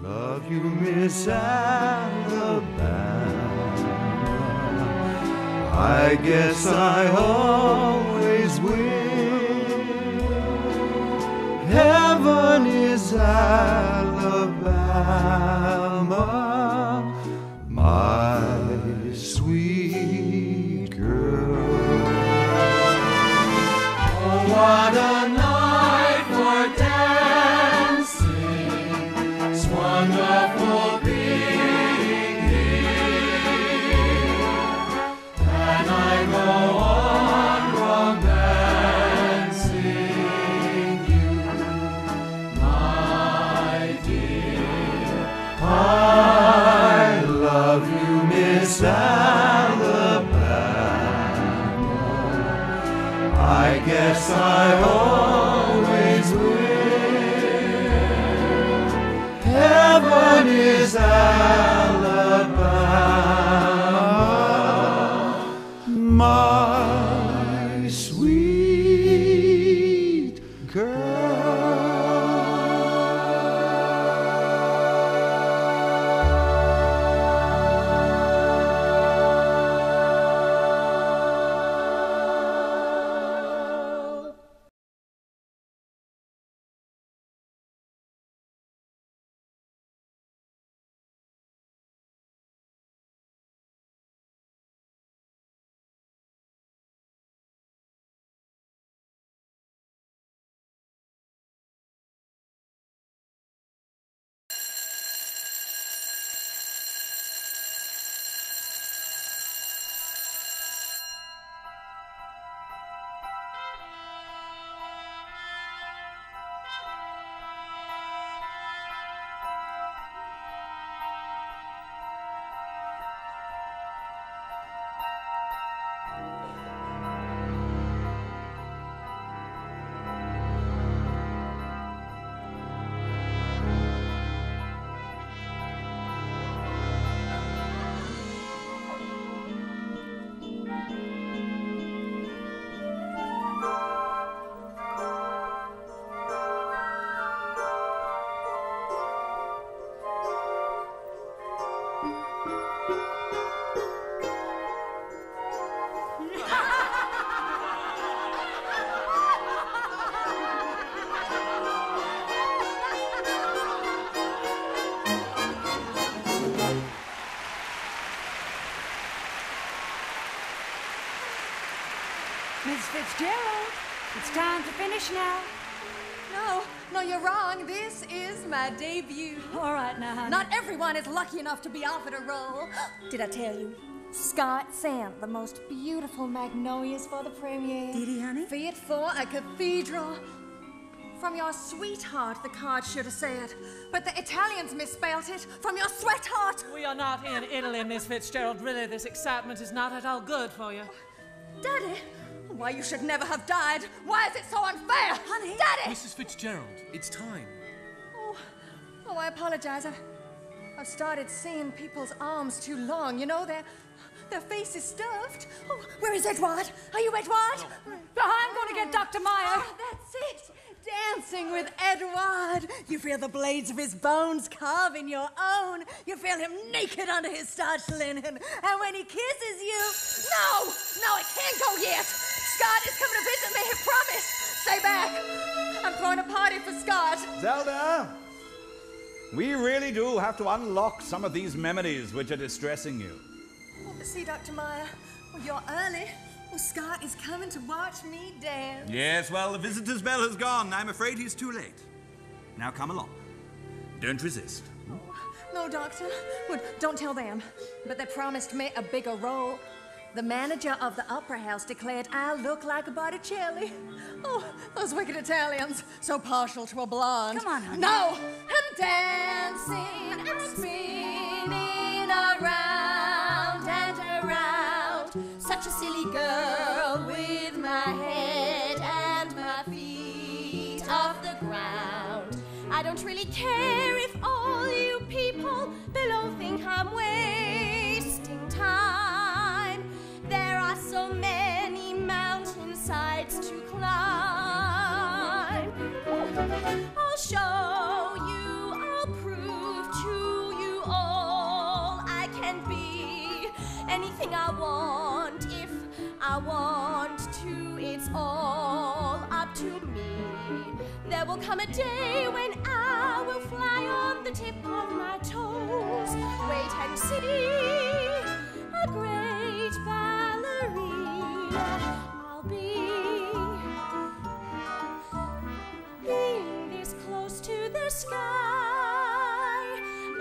Love you, Miss Alabama. I guess I always will. Heaven is Alabama, my sweet girl. Oh, what a night for dancing. It's wonderful being here. And I go on romancing you, my dear. I love you, Miss Alabama. I guess I always will. Heaven is Alabama, my sweet girl. Miss Fitzgerald, it's time to finish now. No, you're wrong. This is my debut. All right now, honey. Not everyone is lucky enough to be offered a role. Did I tell you? Scott sent the most beautiful magnolias for the premiere. Did he, honey? Fit for a cathedral. From your sweetheart, the card should have said. But the Italians misspelt it. From your sweatheart. We are not in Italy, Miss Fitzgerald. Really, this excitement is not at all good for you. Daddy? Why, you should never have died. Why is it so unfair? Honey. Daddy! Mrs. Fitzgerald, it's time. Oh, I apologize. I've started seeing people's arms too long. You know, their face is stuffed. Oh, where is Edward? Are you Edward? I'm going to get Dr. Meyer. Oh, that's it. Dancing with Edward. You feel the blades of his bones carving your own. You feel him naked under his starched linen. And when he kisses you... No, it can't go yet. Scott is coming to visit me, he promised. Stay back. I'm throwing a party for Scott. Zelda, we really do have to unlock some of these memories which are distressing you. Oh, but see, Dr. Meyer, you're early. Well, Scott is coming to watch me dance. Yes, well, the visitor's bell has gone. I'm afraid he's too late. Now come along. Don't resist. No, Doctor. Well, don't tell them. But they promised me a bigger role. The manager of the opera house declared I look like a Botticelli. Oh, those wicked Italians, so partial to a blonde. Come on, honey. No! I'm dancing and spinning around and around. Such a silly girl with my head and my feet off the ground. I don't really care if all you people below think I'm wasting time. There are so many mountainsides to climb. I'll show you, I'll prove anything I want. If I want to, it's all up to me. There will come a day when I will fly on the tip of my toes. Wait and see, a great ballerina I'll be. Being this close to the sky,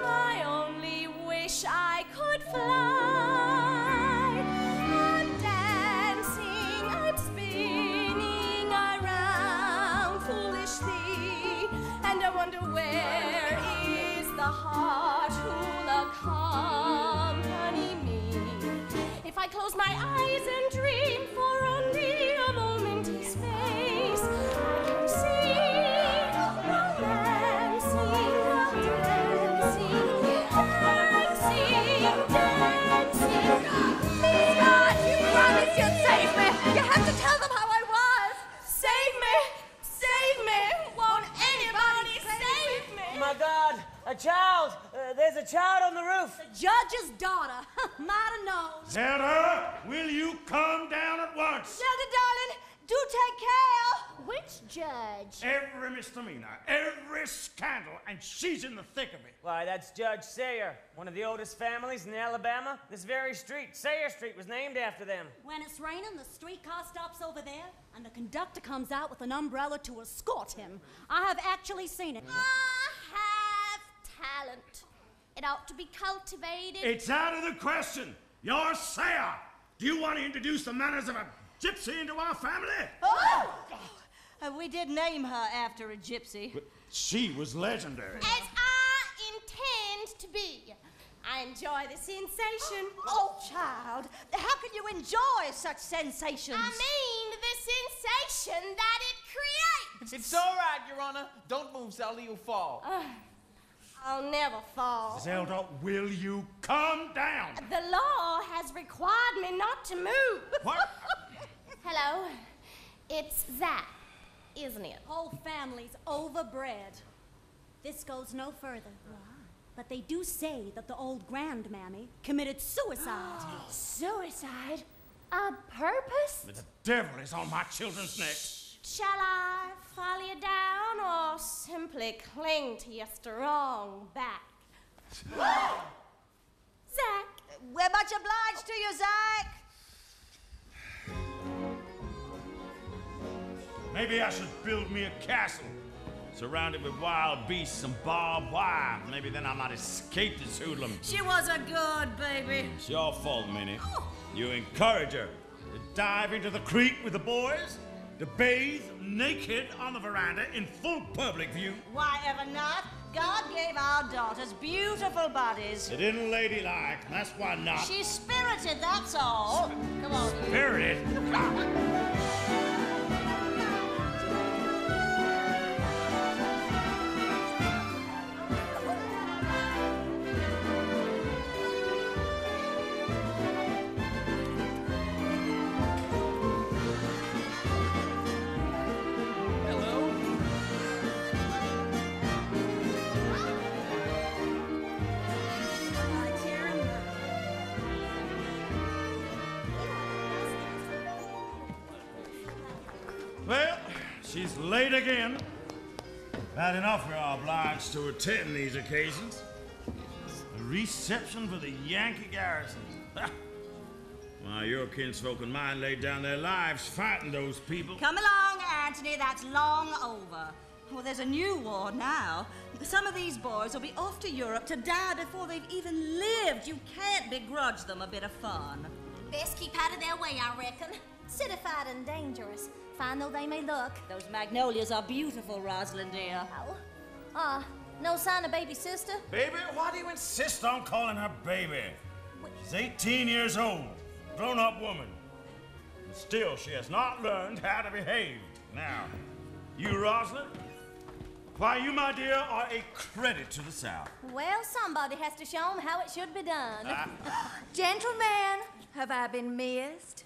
I only wish I could fly. I'm dancing, I'm spinning around foolishly, and I wonder where is the heart who'll accompany me. If I close my eyes and dream for only a momentary space, I can see romancing, dancing. God, you promised you'd save me. You have to tell them how I was. Save me, save me. Won't anybody save me? My God, a child. There's a child on the roof. The judge's daughter. Might have known. Zelda, will you calm down at once? Zelda, darling, do take care. Which judge? Every misdemeanor, every scandal, and she's in the thick of it. Why, that's Judge Sayre, one of the oldest families in Alabama. This very street, Sayre Street, was named after them. When it's raining, the streetcar stops over there, and the conductor comes out with an umbrella to escort him. I have actually seen it. I have talent. It ought to be cultivated. It's out of the question. You're Sayre. Do you want to introduce the manners of a gypsy into our family? Oh! We did name her after a gypsy. But she was legendary. As I intend to be. I enjoy the sensation. Oh, child, how can you enjoy such sensations? I mean the sensation that it creates. It's all right, Your Honor. Don't move, Zelda, you'll fall. I'll never fall. Zelda, will you calm down? The law has required me not to move. What? Hello, it's Zach, isn't it? Whole family's overbred. This goes no further. But they do say that the old grandmammy committed suicide. Suicide? A purpose? The devil is on my children's neck. Shall I follow you down or simply cling to your strong back? Zach! We're much obliged to you, Zach. Maybe I should build me a castle, surrounded with wild beasts and barbed wire. Maybe then I might escape this hoodlum. She was a good baby. It's your fault, Minnie. You encourage her to dive into the creek with the boys, to bathe naked on the veranda in full public view. Why ever not? God gave our daughters beautiful bodies. It isn't ladylike, that's why not. She's spirited, that's all. Come on. Spirited? Well, she's late again. Bad enough we are obliged to attend these occasions. A reception for the Yankee garrison. Why, your kinsfolk and mine laid down their lives fighting those people. Come along, Anthony, that's long over. Well, there's a new war now. Some of these boys will be off to Europe to die before they've even lived. You can't begrudge them a bit of fun. Best keep out of their way, I reckon. Citified and dangerous, fine though they may look. Those magnolias are beautiful, Rosalind dear. Oh, no sign of baby sister? Baby? Why do you insist on calling her baby? She's 18 years old, grown-up woman. And still, she has not learned how to behave. Now, you, Rosalind? Why, you, my dear, are a credit to the South. Well, somebody has to show them how it should be done. Gentlemen, have I been missed?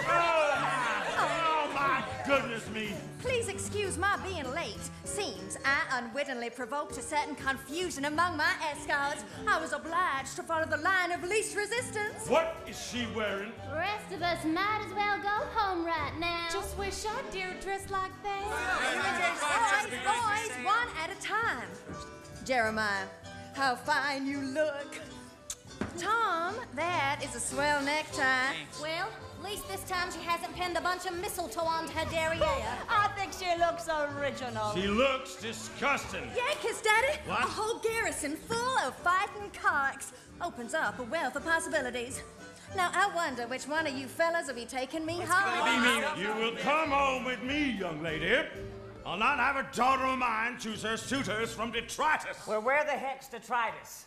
Oh, my goodness me. Please excuse my being late. Seems I unwittingly provoked a certain confusion among my escorts. I was obliged to follow the line of least resistance. What is she wearing? The rest of us might as well go home right now. Just wish I dared dress like that. Boys, one at a time. Jeremiah, how fine you look. Tom, that is a swell necktie. Well, at least this time she hasn't pinned a bunch of mistletoe onto her derriere. I think she looks original. She looks disgusting. Yankees, Daddy. What? A whole garrison full of fighting cocks. Opens up a wealth of possibilities. Now, I wonder which one of you fellas will be taking me home. You will come home with me, young lady. I'll not have a daughter of mine choose her suitors from detritus. Well, where the heck's detritus?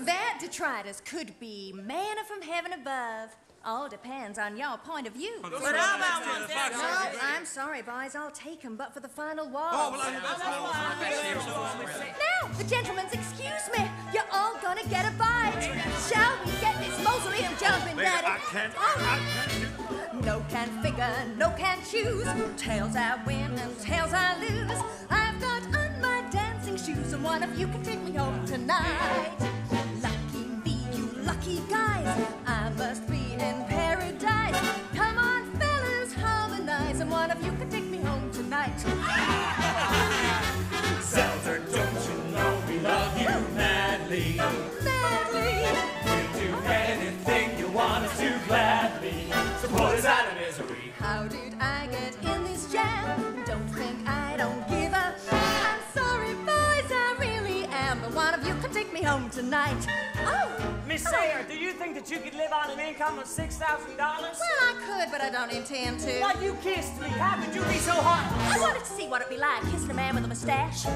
That detritus could be manna from heaven above. All depends on your point of view. But how about one there? No, I'm sorry, boys. I'll take them, but for the final wall. Now, the gentlemen's excuse me. You're all gonna get a bite. Shall we get this mausoleum jumping, Daddy? I can't do. No can figure, no can choose. Tails I win and tails I lose. I've got on my dancing shoes, and one of you can take me home tonight. Lucky me, you lucky guys. I must be in paradise. Come on, fellas, harmonize, and one of you can take me home tonight. Zelda, don't you know we love you madly? Madly. We'll do anything you want us to gladly. So pull us out of misery. How did I get in this jam? Don't think I don't give up. I'm sorry, boys, I really am. But one of you can take me home tonight. Oh! Miss Sayre, do you think that you could live on an income of $6,000? Well, I could, but I don't intend to. Why, you kissed me. How could you be so heartless? I wanted to see what it'd be like kissing a man with a mustache.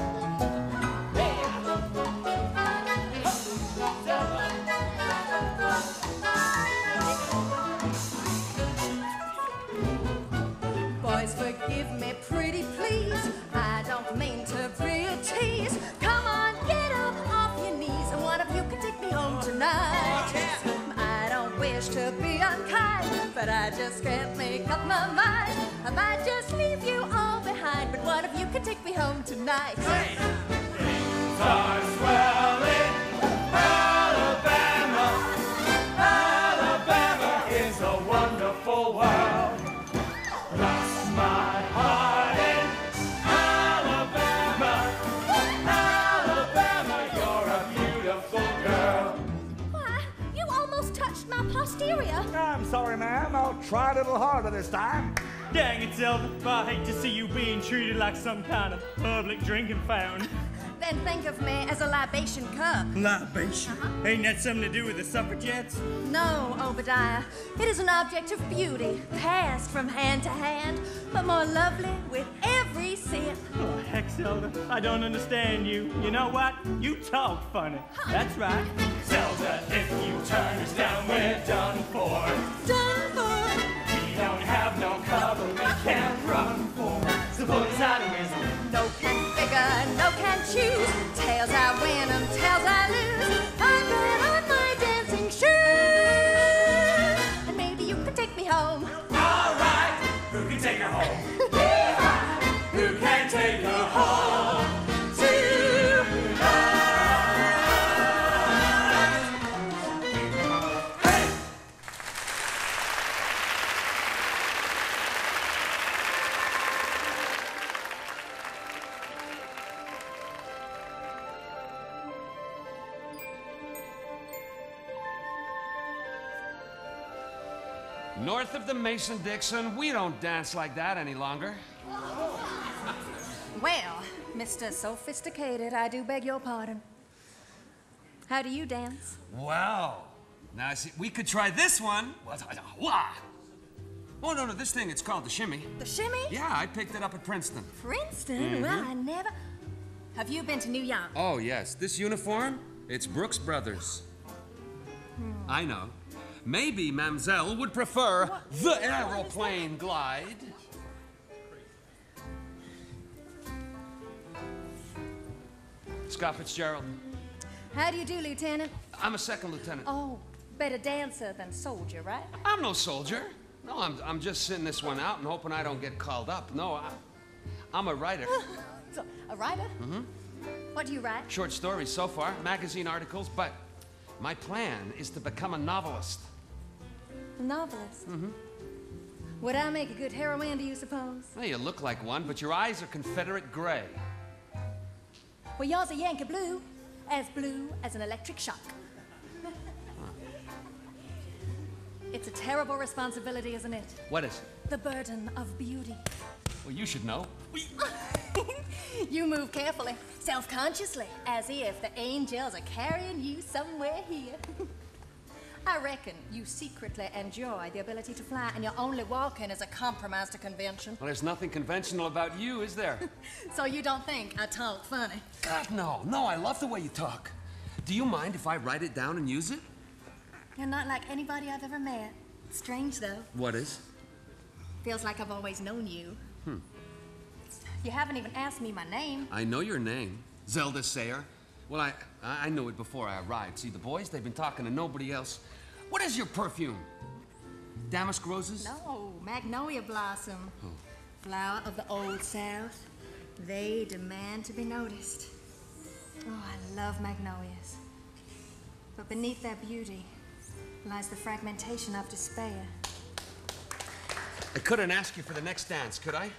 Boys, forgive me, pretty please. I don't mean to be a tease. Come on, get up off your knees, and one of you can take me home tonight. I don't wish to be unkind, but I just can't make up my mind. I might just leave you all behind, but one of you can take me home tonight. Things are swelling. Alabama, Alabama is a wonderful world. Lost my heart in Alabama, Alabama, you're a beautiful girl. Why, you almost touched my posterior. I'm sorry, ma'am. I'll try a little harder this time. Dang it, Zelda. I hate to see you being treated like some kind of public drinking fountain. Then think of me as a libation cup. Libation? Ain't that something to do with the suffragettes? No, Obadiah. It is an object of beauty, passed from hand to hand, but more lovely with every sip. Oh, heck, Zelda. I don't understand you. You know what? You talk funny. That's right. Zelda, if you turn us down, we're done for. Done for. We don't have no cover we can't run for. So pull us out of misery. No can figure, no can choose. Tails I win and tails I lose. I bet on my dancing shoes. And maybe you can take me home. All right, who can take her home? Who can take her home tonight? Hey! North of the Mason-Dixon, we don't dance like that any longer. Well, Mr. Sophisticated, I do beg your pardon. How do you dance? Wow. Now, see, we could try this one. Oh, no, this thing, it's called the shimmy. The shimmy? Yeah, I picked it up at Princeton. Princeton? Well, I never... Have you been to New York? Oh, yes. This uniform, it's Brooks Brothers. I know. Maybe Mamselle would prefer the aeroplane glide. Scott Fitzgerald. How do you do, Lieutenant? I'm a second lieutenant. Oh, better dancer than soldier, right? I'm no soldier. No, I'm just sitting this one out and hoping I don't get called up. No, I'm a writer. So, a writer? Mm-hmm. What do you write? Short stories so far, magazine articles, but my plan is to become a novelist. A novelist? Mm-hmm. Would I make a good heroine, do you suppose? Well, you look like one, but your eyes are Confederate gray. Well, yours are Yankee blue as an electric shock. It's a terrible responsibility, isn't it? What is it? The burden of beauty. Well, you should know. You move carefully, self-consciously, as if the angels are carrying you somewhere here. I reckon you secretly enjoy the ability to fly, and you're only walking as a compromise to convention. Well, there's nothing conventional about you, is there? So you don't think I talk funny? God, no. No, I love the way you talk. Do you mind if I write it down and use it? You're not like anybody I've ever met. Strange, though. What is? Feels like I've always known you. You haven't even asked me my name. I know your name. Zelda Sayre. Well, I knew it before I arrived. See, the boys, they've been talking to nobody else. What is your perfume? Damask roses? No, magnolia blossom. Oh. Flower of the Old South. They demand to be noticed. Oh, I love magnolias. But beneath their beauty lies the fragmentation of despair. I couldn't ask you for the next dance, could I?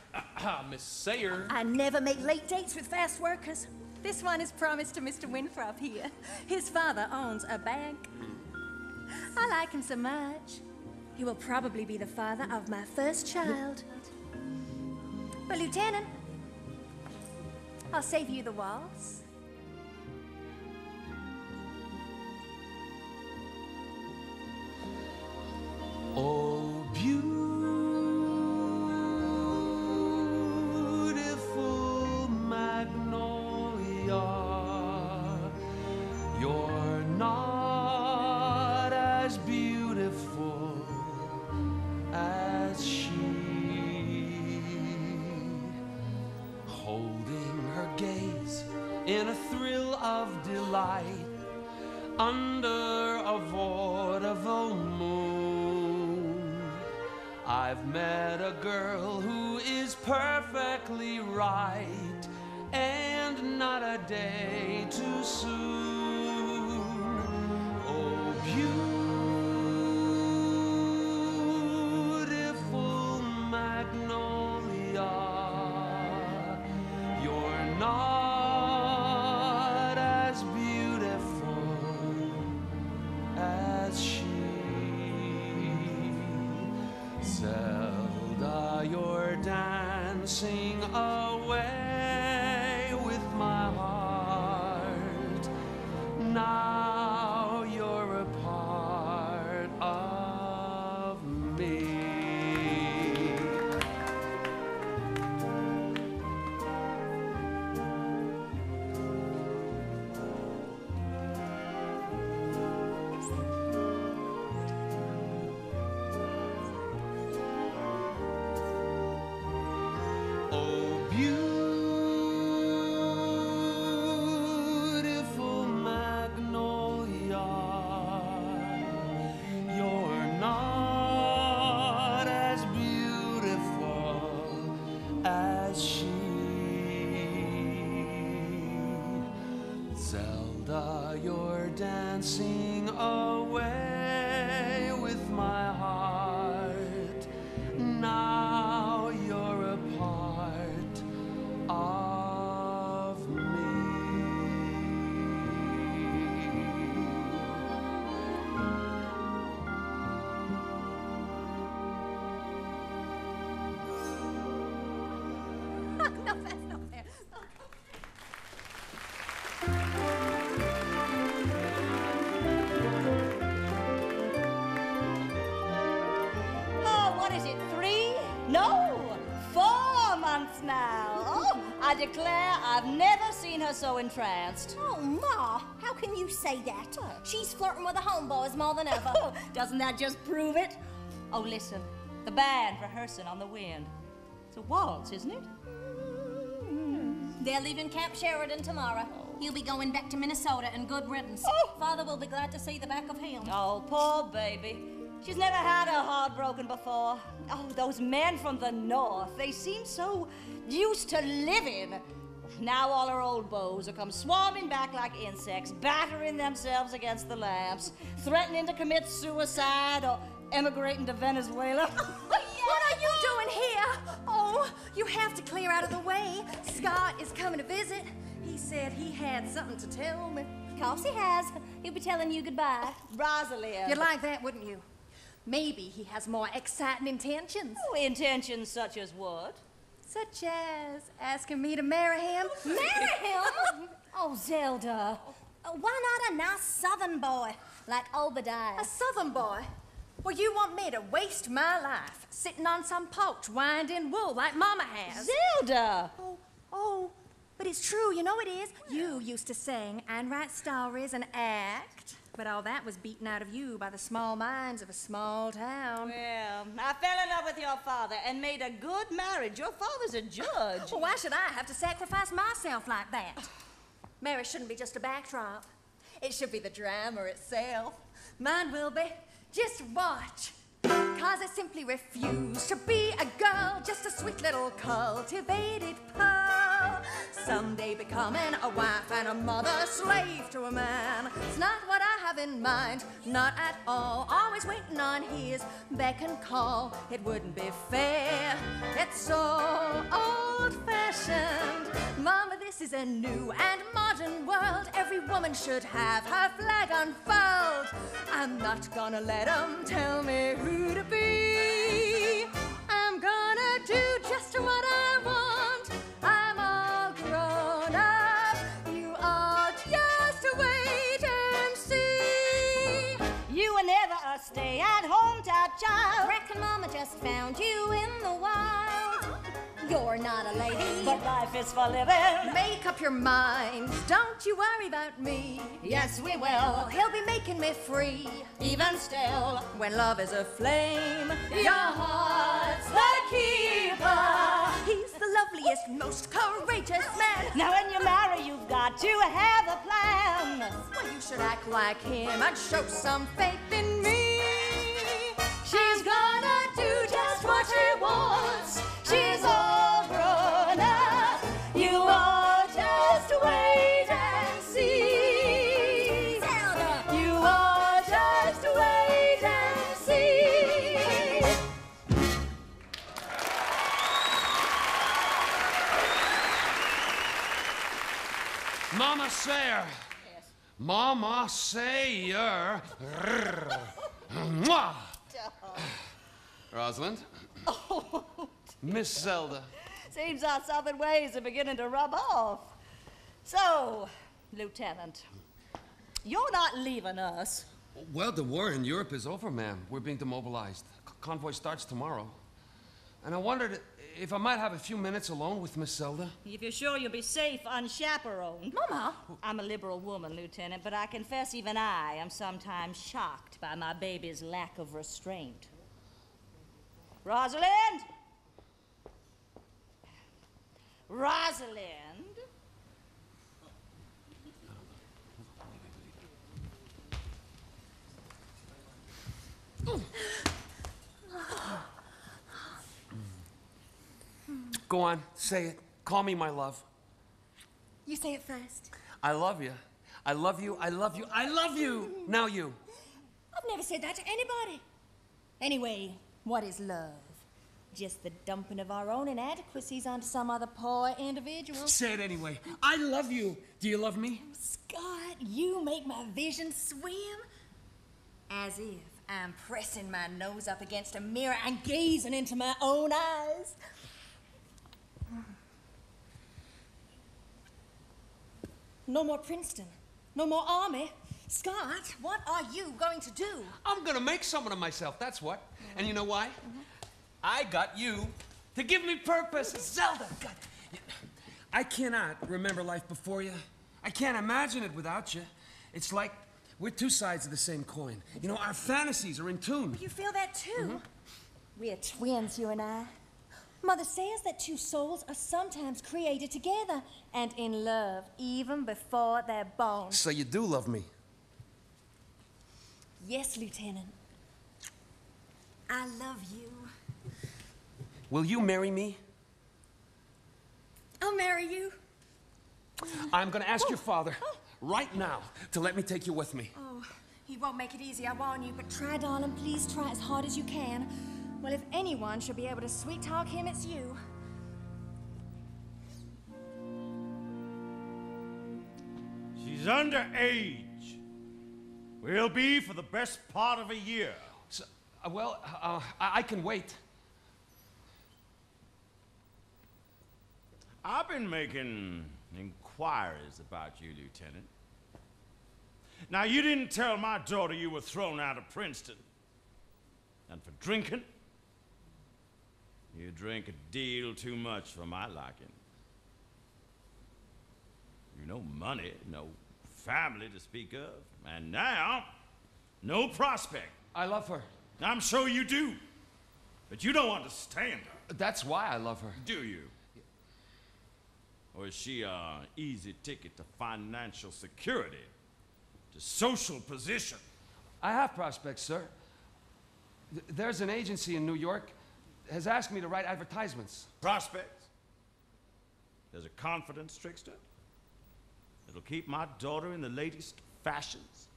Miss Sayre. I never make late dates with fast workers. This one is promised to Mr. Winthrop here. His father owns a bank. I like him so much. He will probably be the father of my first child. But, Lieutenant, I'll save you the waltz. Oh, beautiful magnolia, you're not as beautiful as she. Holding her gaze in a thrill of delight under a vaudeville moon, I've met a girl who is perfectly right and not a day too soon. Oh, beautiful magnolia, you're not as beautiful as she. Zelda, you're dancing away with my heart. Now you're a part of me. Oh, beautiful magnolia, you're not as beautiful as she. Zelda, you're dancing away with my heart. Now you're a part of me. No, that's not fair. Oh, what is it, 3? No, 4 months now. Oh, I declare I've never seen her so entranced. Oh, Ma, how can you say that? She's flirting with the homeboys more than ever. Doesn't that just prove it? Oh, listen, the band rehearsing on the wind. It's a waltz, isn't it? They're leaving Camp Sheridan tomorrow. He'll be going back to Minnesota, and good riddance. Father will be glad to see the back of him. Oh, poor baby. She's never had her heart broken before. Oh, those men from the north, they seem so used to living. Now all her old beaux will come swarming back like insects, battering themselves against the lamps, threatening to commit suicide or emigrating to Venezuela. What are you doing here? Oh, you have to clear out of the way. Scott is coming to visit. He said he had something to tell me. Of course he has. He'll be telling you goodbye. Rosalind. You'd like that, wouldn't you? Maybe he has more exciting intentions. Oh, intentions such as what? Such as asking me to marry him. Marry him? Oh, Zelda. Why not a nice southern boy like Obadiah? A southern boy? Well, you want me to waste my life sitting on some porch winding wool like Mama has? Zelda! Oh, but it's true, you know it is. You used to sing and write stories and act, but all that was beaten out of you by the small minds of a small town. Well, I fell in love with your father and made a good marriage. Your father's a judge. Well, why should I have to sacrifice myself like that? Marriage shouldn't be just a backdrop. It should be the drama itself. Mine will be. Just watch. 'Cause I simply refuse to be a girl, just a sweet little cultivated pearl. Someday becoming a wife and a mother, slave to a man. It's not what I have in mind, not at all. Always waiting on his beck and call. It wouldn't be fair, it's so old-fashioned. Mama, this is a new and modern world. Every woman should have her flag unfurled. I'm not gonna let 'em tell me who to be. I'm gonna do just what I want. I'm all grown up. You all just wait and see. You were never a stay-at-home type child. Reckon Mama just found you in the wild. You're not a lady, but life is for living. Make up your mind. Don't you worry about me. Yes, we will. He'll be making me free. Even still, when love is a flame, your heart's the keeper. He's the loveliest, most courageous man. Now when you marry, you've got to have a plan. Well, you should act like him and show some faith in me. She's gonna do just what she wants. She's all grown up. You all just wait and see. Zelda. You all just wait and see. Mama Sayre. Yes. Mama Sayre. Mwah. Rosalind. Oh, Miss Zelda. Seems our southern ways are beginning to rub off. So, Lieutenant, you're not leaving us. Well, the war in Europe is over, ma'am. We're being demobilized. Convoy starts tomorrow. And I wondered if I might have a few minutes alone with Miss Zelda. If you're sure you'll be safe unchaperoned. Mama! I'm a liberal woman, Lieutenant, but I confess even I am sometimes shocked by my baby's lack of restraint. Rosalind! Rosalind! Go on, say it. Call me my love. You say it first. I love you. I love you. I love you. I love you. Now you. I've never said that to anybody. Anyway, what is love? Just the dumping of our own inadequacies onto some other poor individual. Say it anyway. I love you. Do you love me? Oh, Scott, you make my vision swim. As if I'm pressing my nose up against a mirror and gazing into my own eyes. No more Princeton. No more army. Scott, what are you going to do? I'm gonna make someone of myself, that's what. And you know why? I got you to give me purpose. Zelda, God. I cannot remember life before you. I can't imagine it without you. It's like we're two sides of the same coin. You know, our fantasies are in tune. You feel that too? We're twins, you and I. Mother says that two souls are sometimes created together and in love even before they're born. So you do love me? Yes, Lieutenant. I love you. Will you marry me? I'll marry you. I'm gonna ask your father right now to let me take you with me. Oh, he won't make it easy, I warn you, but try, darling, please try as hard as you can. Well, if anyone should be able to sweet-talk him, it's you. She's underage. Will be for the best part of a year. So, I can wait. I've been making inquiries about you, Lieutenant. Now, you didn't tell my daughter you were thrown out of Princeton. And for drinking, you drink a deal too much for my liking. You no money, no family to speak of, and now, no prospect. I love her. I'm sure you do, but you don't understand her. That's why I love her. Do you? Or is she an easy ticket to financial security, to social position? I have prospects, sir. There's an agency in New York has asked me to write advertisements. Prospects? There's a confidence trickster? It'll keep my daughter in the latest fashions?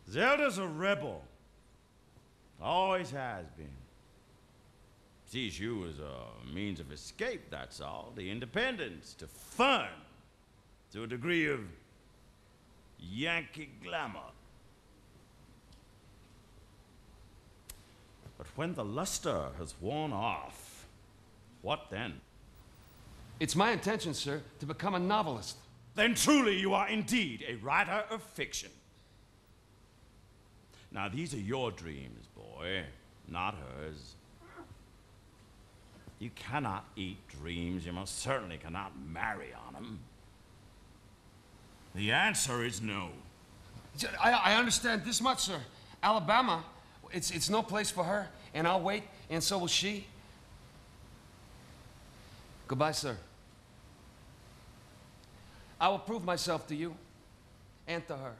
Zelda's a rebel. Always has been. Sees you as a means of escape, that's all. The independence, to fun, to a degree of Yankee glamour. But when the luster has worn off, what then? It's my intention, sir, to become a novelist. Then truly you are indeed a writer of fiction. Now, these are your dreams, boy, not hers. You cannot eat dreams. You most certainly cannot marry on them. The answer is no. I understand this much, sir. Alabama, it's no place for her, and I'll wait, and so will she. Goodbye, sir. I will prove myself to you and to her.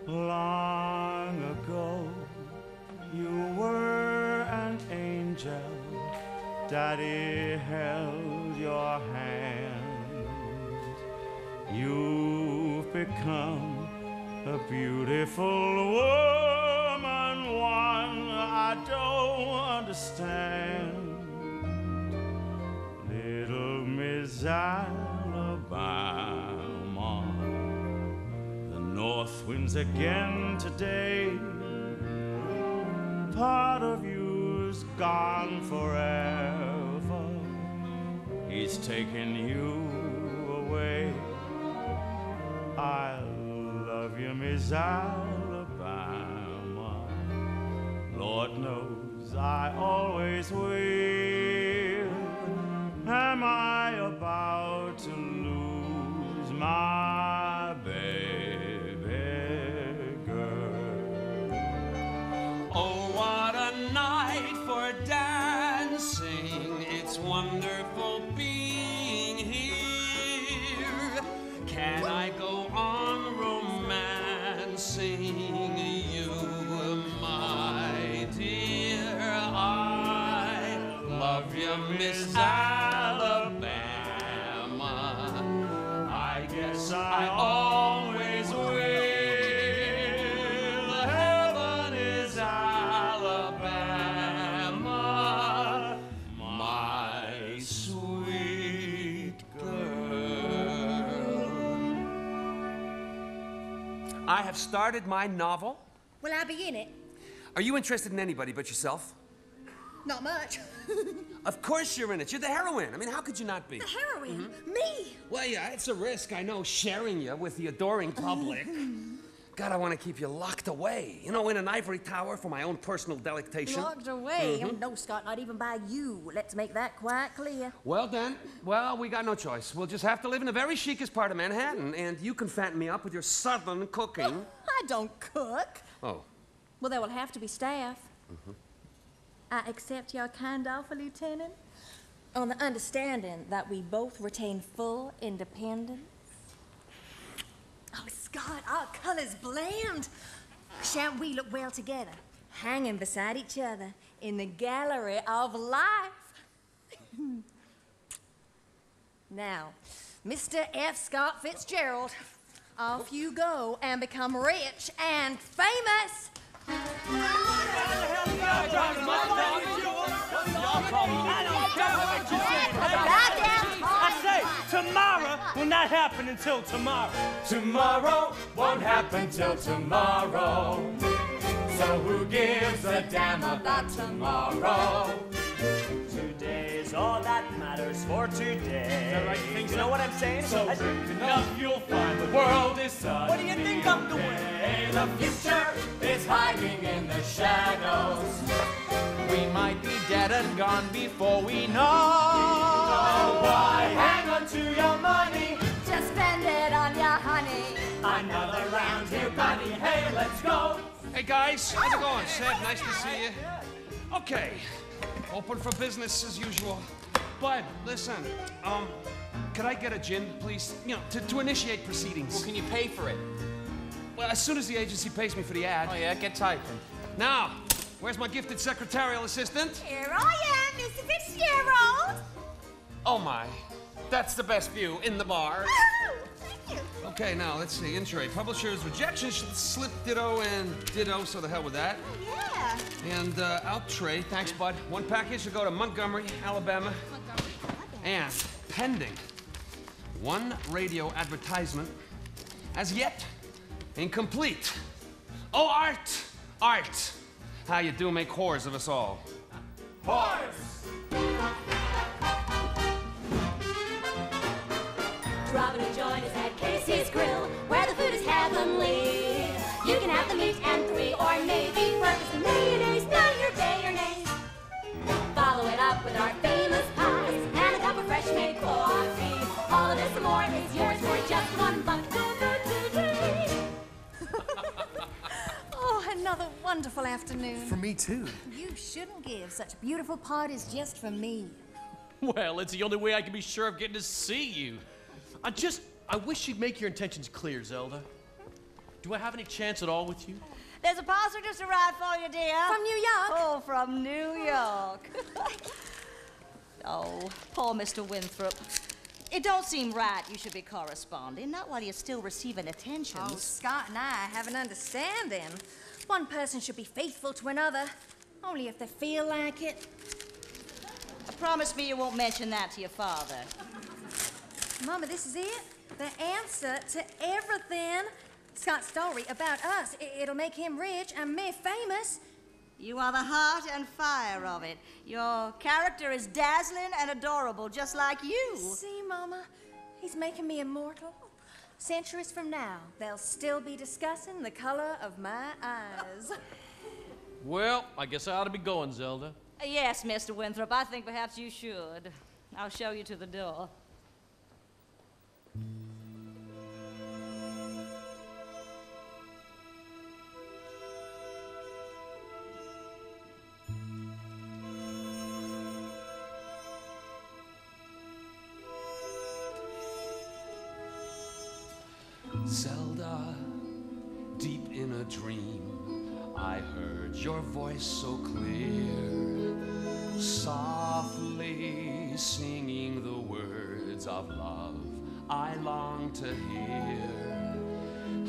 Long ago, you were an angel. Daddy held your hand. You've become a beautiful woman, one I don't understand. Little Miss Alabama, the north winds again today. Part of you's gone forever. He's taken you away. I love you, Miss Alabama. Lord knows I always will. Am I about to lose my baby girl? Oh, what a night for dancing. It's wonderful being here. Can I go on romancing you, my dear? I love you, Miss Alabama. I guess I always will. Heaven is Alabama, my sweet girl. I have started my novel. Will I be in it? Are you interested in anybody but yourself? Not much. Of course you're in it. You're the heroine. I mean, how could you not be? The heroine? Me? Well, yeah, it's a risk, I know, sharing you with the adoring public. God, I want to keep you locked away. You know, in an ivory tower for my own personal delectation. Locked away? Oh, no, Scott, not even by you. Let's make that quite clear. Well, then, well, we got no choice. We'll just have to live in the very chicest part of Manhattan, and you can fatten me up with your southern cooking. I don't cook. Oh. Well, there will have to be staff. I accept your kind offer, Lieutenant. On the understanding that we both retain full independence. Oh, Scott, our colors blend. Shan't we look well together, hanging beside each other in the gallery of life? Now, Mr. F.Scott Fitzgerald, off you go and become rich and famous. I say, tomorrow will not happen until tomorrow. Tomorrow won't happen till tomorrow. So who gives a damn about tomorrow? Today's all that matters for today. Is that right? You think You know what I'm saying? So quick enough you'll find the world is sunny. What do you think I'm doing? The future is hiding in the shadows. We might be dead and gone before we know. Why hang on to your money? Just spend it on your honey. Another round here, buddy. Hey, let's go. Hey guys, how's it going? Seb, nice to see you. Okay, open for business as usual. Bud, listen, could I get a gin, please? You know, to initiate proceedings. Well, can you pay for it? Well, as soon as the agency pays me for the ad. Oh yeah, get typing. Now, where's my gifted secretarial assistant? Here I am, Mr. Fitzgerald. Oh my, that's the best view in the bar. Oh, thank you. Okay, now let's see. Entry. Publisher's rejection should slip ditto and ditto, so the hell with that. Yeah. And out tray. Thanks, bud. One package to go to Montgomery, Alabama. And pending one radio advertisement, as yet incomplete. Oh, Art! Art! How you do make whores of us all. Horse! Robin and join us at Casey's Grill, where the food is heavenly. You can have the meat and 3 or maybe breakfast and mayonnaise, none your day or nay. Follow it up with our famous pies and a cup of fresh made coffee. All of this and more is yours for just $1 today. Oh, another wonderful afternoon. For me, too. You shouldn't give such beautiful parties just for me. Well, it's the only way I can be sure of getting to see you. I wish you'd make your intentions clear, Zelda. Do I have any chance at all with you? There's a parcel just arrived for you, dear. From New York? Oh, from New York. Oh, poor Mr. Winthrop. It don't seem right you should be corresponding, not while you're still receiving attentions. Oh, Scott and I have an understanding. One person should be faithful to another, only if they feel like it. Promise me you won't mention that to your father. Mama, this is it. The answer to everything. Scott's story about us. It'll make him rich and me famous. You are the heart and fire of it. Your character is dazzling and adorable, just like you. See, Mama? He's making me immortal. Centuries from now, they'll still be discussing the color of my eyes. Well, I guess I ought to be going, Zelda. Yes, Mr. Winthrop, I think perhaps you should. I'll show you to the door. Zelda, deep in a dream, I heard your voice so clear, softly singing the words of love I long to hear.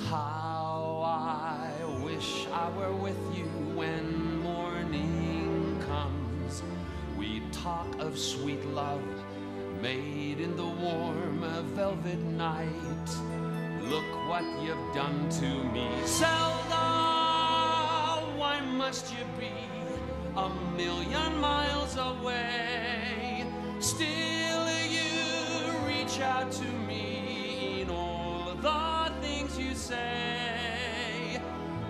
How I wish I were with you when morning comes. We talk of sweet love made in the warm velvet night. Look what you've done to me, Zelda. Why must you be a million miles away? Still you reach out to me in all the things you say.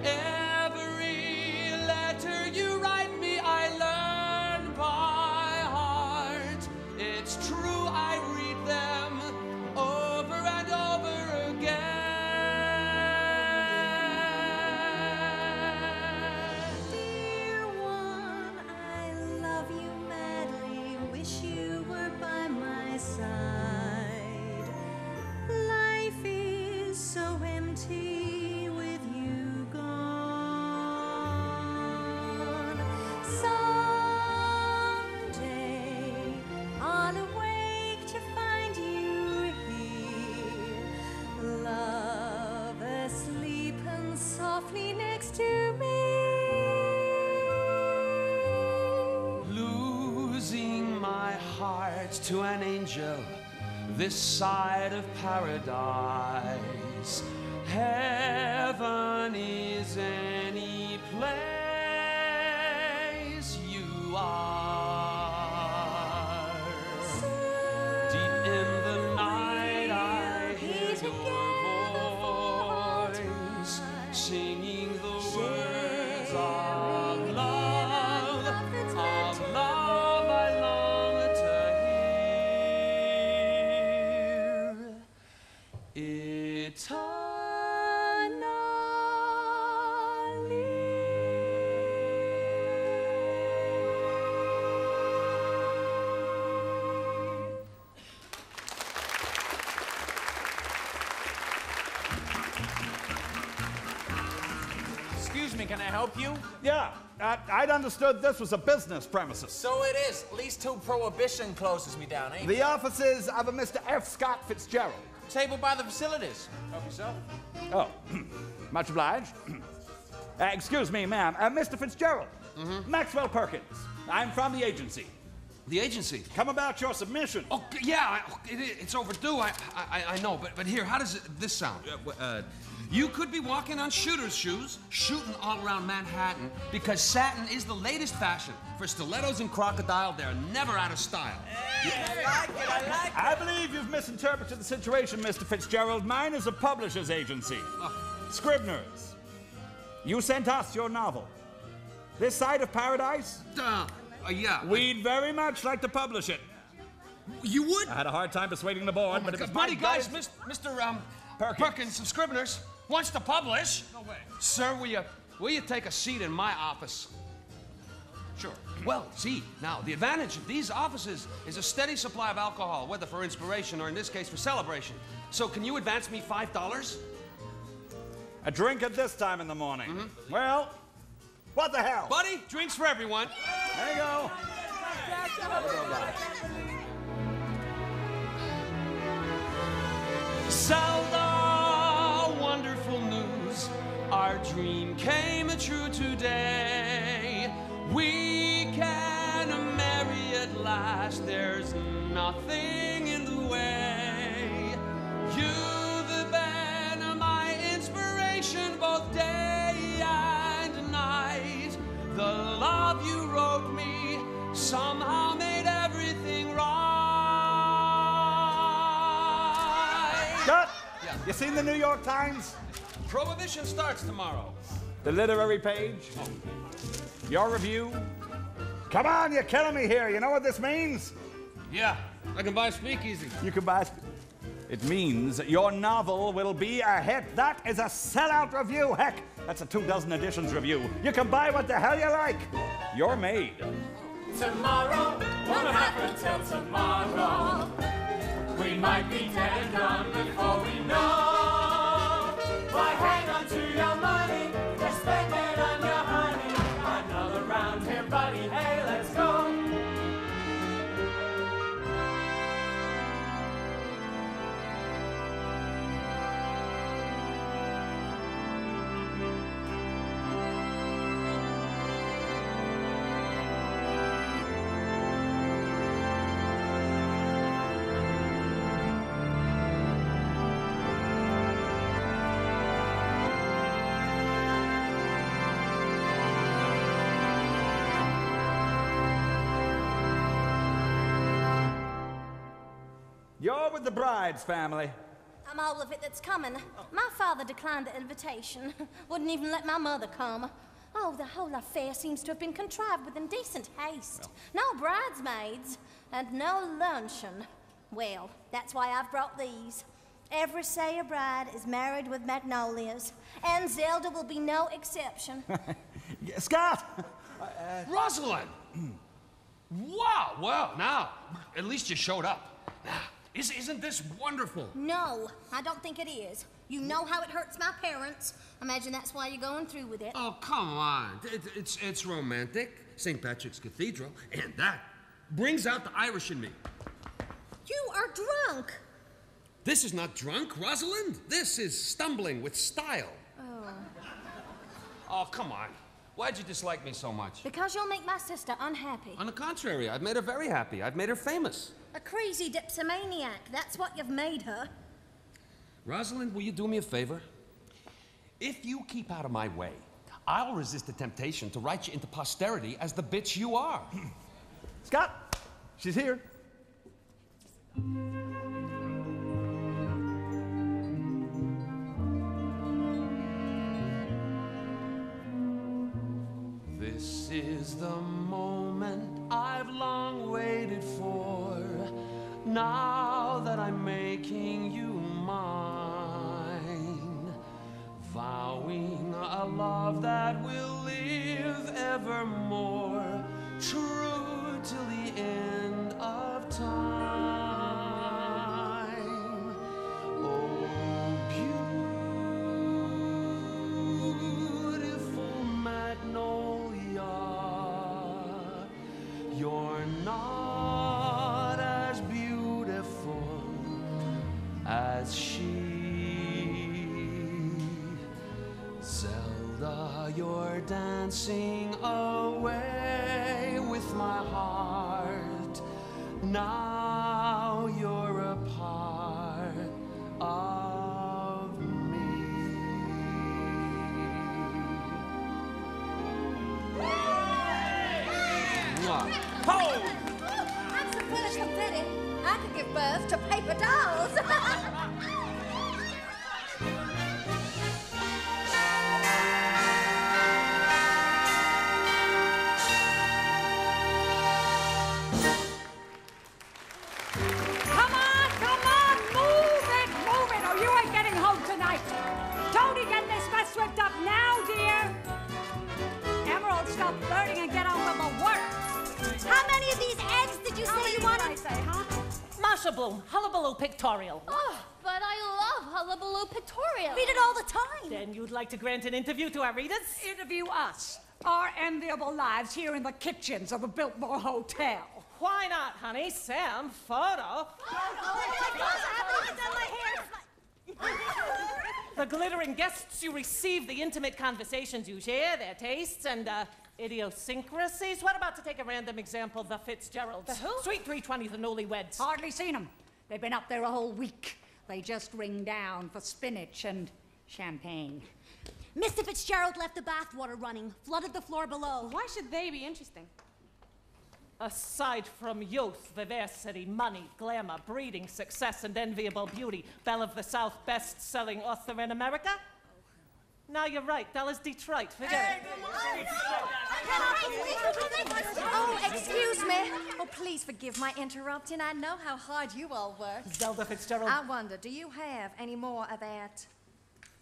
Every letter you write me, I learn by heart. It's true, I read them over and over again. Dear one, I love you madly. Wish you were to an angel this side of paradise. Heaven is any place you are. Deep in the night I hear your voice singing the words of love I long to hear. Excuse me, can I help you? Yeah, I'd understood this was a business premises. So it is. At least till Prohibition closes me down, ain't it? The offices of a Mr. F.Scott Fitzgerald. Table by the facilities. Help yourself. Oh, much obliged. Excuse me, ma'am. Mr. Fitzgerald. Maxwell Perkins. I'm from the agency. The agency? Come about your submission. Oh, yeah, it's overdue. I know, but here, how does this sound? You could be walking on shooter's shoes, shooting all around Manhattan, because satin is the latest fashion. For stilettos and crocodile, they're never out of style. Hey, I like it. I believe you've misinterpreted the situation, Mr. Fitzgerald. Mine is a publisher's agency. Scribners. You sent us your novel. This side of paradise? Yeah. We'd very much like to publish it. You would? I had a hard time persuading the board, but it was buddy, guys, Mr. Perkins of Scribners wants to publish. No way. Sir, will you take a seat in my office? Sure. Well, see, now, the advantage of these offices is a steady supply of alcohol, whether for inspiration or, in this case, for celebration. So can you advance me $5? A drink at this time in the morning. Well, what the hell? Buddy, drinks for everyone. There you go. Zelda, wonderful news. Our dream came true today. We can marry at last. There's nothing in the way. You, the band, are my inspiration both day and night. The love you wrote me somehow made everything right. Scott, you seen the New York Times? Prohibition starts tomorrow. The literary page? Your review? Come on, you're killing me here. You know what this means? Yeah, I can buy a speakeasy. You can buy... It means your novel will be a hit. That is a sellout review. Heck, that's a 24 editions review. You can buy what the hell you like. You're made. Tomorrow won't happen till tomorrow. We might be dead and gone before we know. Why hang on to your money? Just spend it on your honey. Another round here, buddy. Hey, let's go. You're with the bride's family. I'm all of it that's coming. My father declined the invitation. Wouldn't even let my mother come. Oh, the whole affair seems to have been contrived with indecent haste. No bridesmaids and no luncheon. Well, that's why I've brought these. Every Sayre bride is married with magnolias, and Zelda will be no exception. Scott! Rosalind! Wow, well, now, at least you showed up. Now, isn't this wonderful? No, I don't think it is. You know how it hurts my parents. Imagine that's why you're going through with it. Oh, come on. It's romantic. St. Patrick's Cathedral. And that brings out the Irish in me. You are drunk. This is not drunk, Rosalind. This is stumbling with style. Oh. Oh, come on. Why'd you dislike me so much? Because you'll make my sister unhappy. On the contrary, I've made her very happy. I've made her famous. A crazy dipsomaniac. That's what you've made her. Rosalind, will you do me a favor? If you keep out of my way, I'll resist the temptation to write you into posterity as the bitch you are. Scott, she's here. This is the moment I've long waited for. Now that I'm making you mine, vowing a love that will live evermore, true till the end of time. Oh, beautiful magnolia, you're not as beautiful as she. Zelda, you're dancing away with my heart. Now you're a part of me. Hold! I'm so full of confetti, I could give birth to paper dolls. Come on, move it, or you ain't getting home tonight. Don't get this mess swept up now, dear. Emerald, stop flirting and get on with the work. How many of these eggs did you say you wanted? I say, huh? Masha Bloom, Hullabaloo Pictorial. Oh, but I love Hullabaloo Pictorial. Read it all the time. Then you'd like to grant an interview to our readers? Interview us, our enviable lives here in the kitchens of the Biltmore Hotel. Why not, honey? Sam, photo. The glittering guests you receive, the intimate conversations you share, their tastes and idiosyncrasies. What about to take a random example, the Fitzgeralds? The who? Suite 320, the newlyweds. Hardly seen them. They've been up there a whole week. They just ring down for spinach and champagne. Mr. Fitzgerald left the bathwater running, flooded the floor below. Why should they be interesting? Aside from youth, vivacity, money, glamour, breeding, success, and enviable beauty, Belle of the South, best-selling author in America? No, you're right. Bella's Detroit. Forget it. Oh, excuse me. Oh, please forgive my interrupting. I know how hard you all work. Zelda Fitzgerald. I wonder, do you have any more of that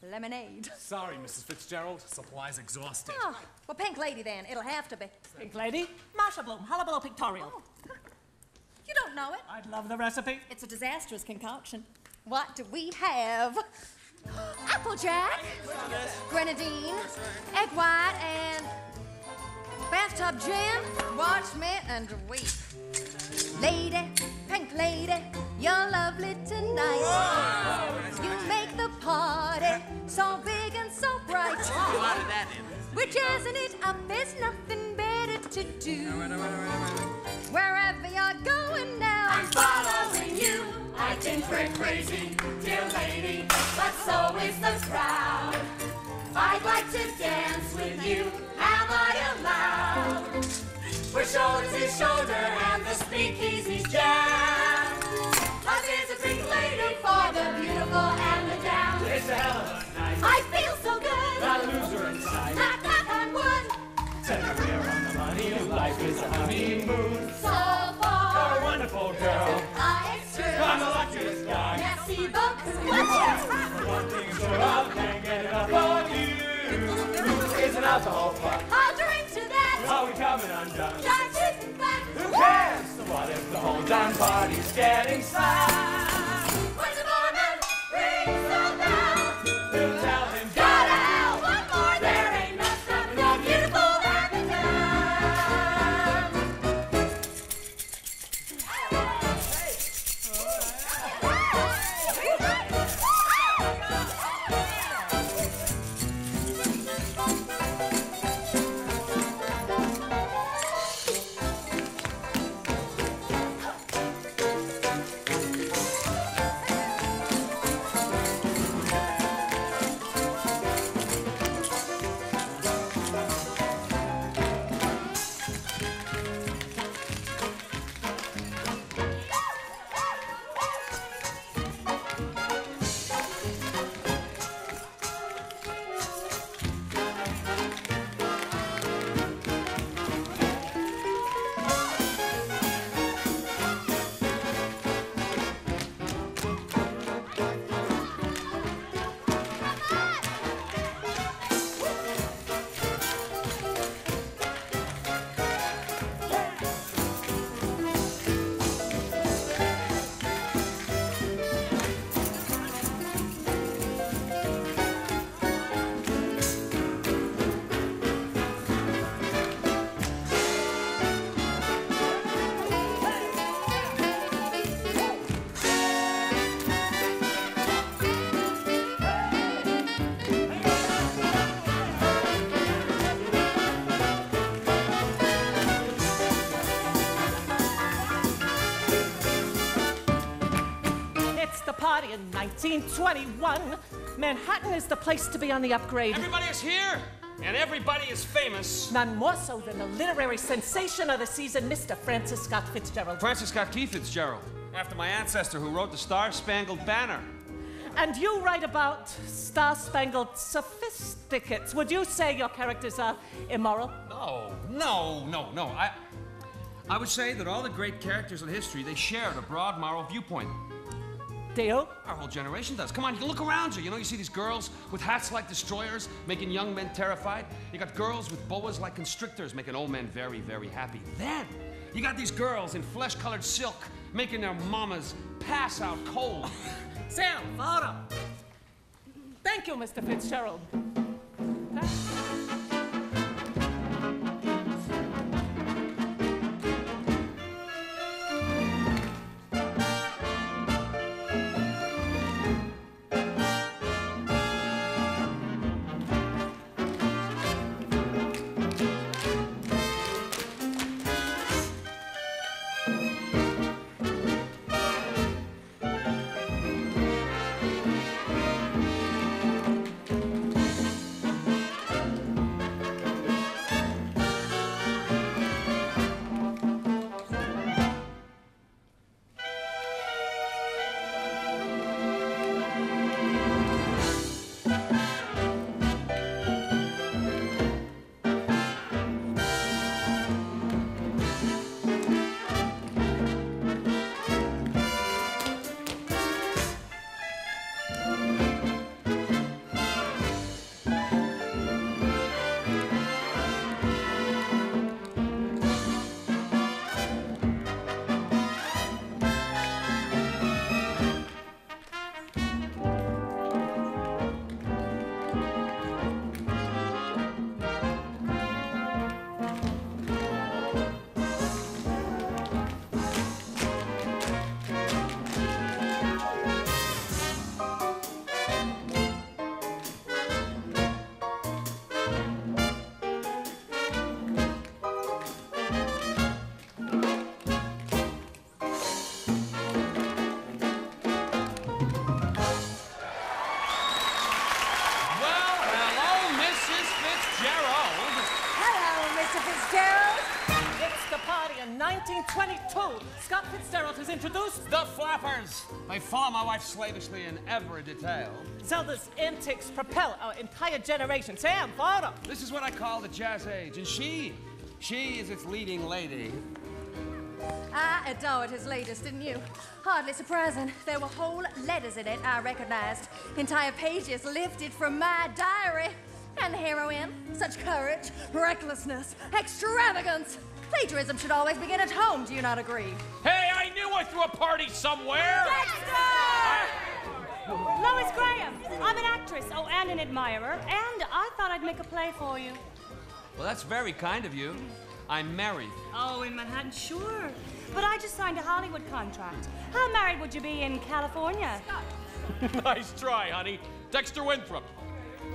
lemonade? Sorry, Mrs. Fitzgerald. Supply's exhausted. Oh, well, Pink Lady then. It'll have to be. Pink Lady? Masha Bloom, Hullabaloo Pictorial. Oh. You don't know it. I'd love the recipe. It's a disastrous concoction. What do we have? Applejack, grenadine, egg white, and bathtub gin. Watch me and weep. Lady, Pink Lady, you're lovely tonight. Whoa. You make the party so big and so bright. Which isn't it up? There's nothing better to do. Wherever you're going now, I'm following you. I've been crazy, dear lady, but so is the crowd. I'd like to dance with you. Am I allowed? We're shoulder to shoulder and the speakeasy's jam. Cause it's a Pink Lady for the beautiful and the damned. It's a hell of a night. I feel so good. Not a loser inside. Knock, knock on wood. Tell me we're on the money. Life is a honeymoon. So far. You're a wonderful girl. It's true. I'm the luckiest guy. Merci beaucoup. One thing sure, I can't get enough of you. It's an alcohol fuck. I'll drink to that. Are we coming undone? Just sitting back. Who cares? So what if the whole darn party's getting sad? When the barman rings the bell, We'll tell him, go to hell. One more, there ain't no stopping the beautiful and the 1921, Manhattan is the place to be on the upgrade. Everybody is here, and everybody is famous. None more so than the literary sensation of the season, Mr. Francis Scott Fitzgerald. Francis Scott Key Fitzgerald, after my ancestor who wrote the Star-Spangled Banner. And you write about star-spangled sophisticates. Would you say your characters are immoral? No. I would say that all the great characters in history, they shared a broad moral viewpoint. Do you? Our whole generation does. Come on, you can look around you. You know, you see these girls with hats like destroyers, making young men terrified. You got girls with boas like constrictors, making old men very, very happy. Then, you got these girls in flesh-colored silk, making their mamas pass out cold. Sam, photo. Thank you, Mr. Fitzgerald. It's the party in 1922. Scott Fitzgerald has introduced the Flappers. They follow my wife slavishly in every detail. Zelda's antics propel our entire generation. Sam, photo. This is what I call the Jazz Age, and she is its leading lady. I adored his latest, didn't you? Hardly surprising. There were whole letters in it I recognized. Entire pages lifted from my diary. And the heroine, such courage, recklessness, extravagance. Plagiarism should always begin at home, do you not agree? Hey, I knew I threw a party somewhere! Lois Graham, I'm an actress, and an admirer, and I thought I'd make a play for you. Well, that's very kind of you. I'm married. Oh, in Manhattan, sure. But I just signed a Hollywood contract. How married would you be in California? Nice try, honey. Dexter Winthrop.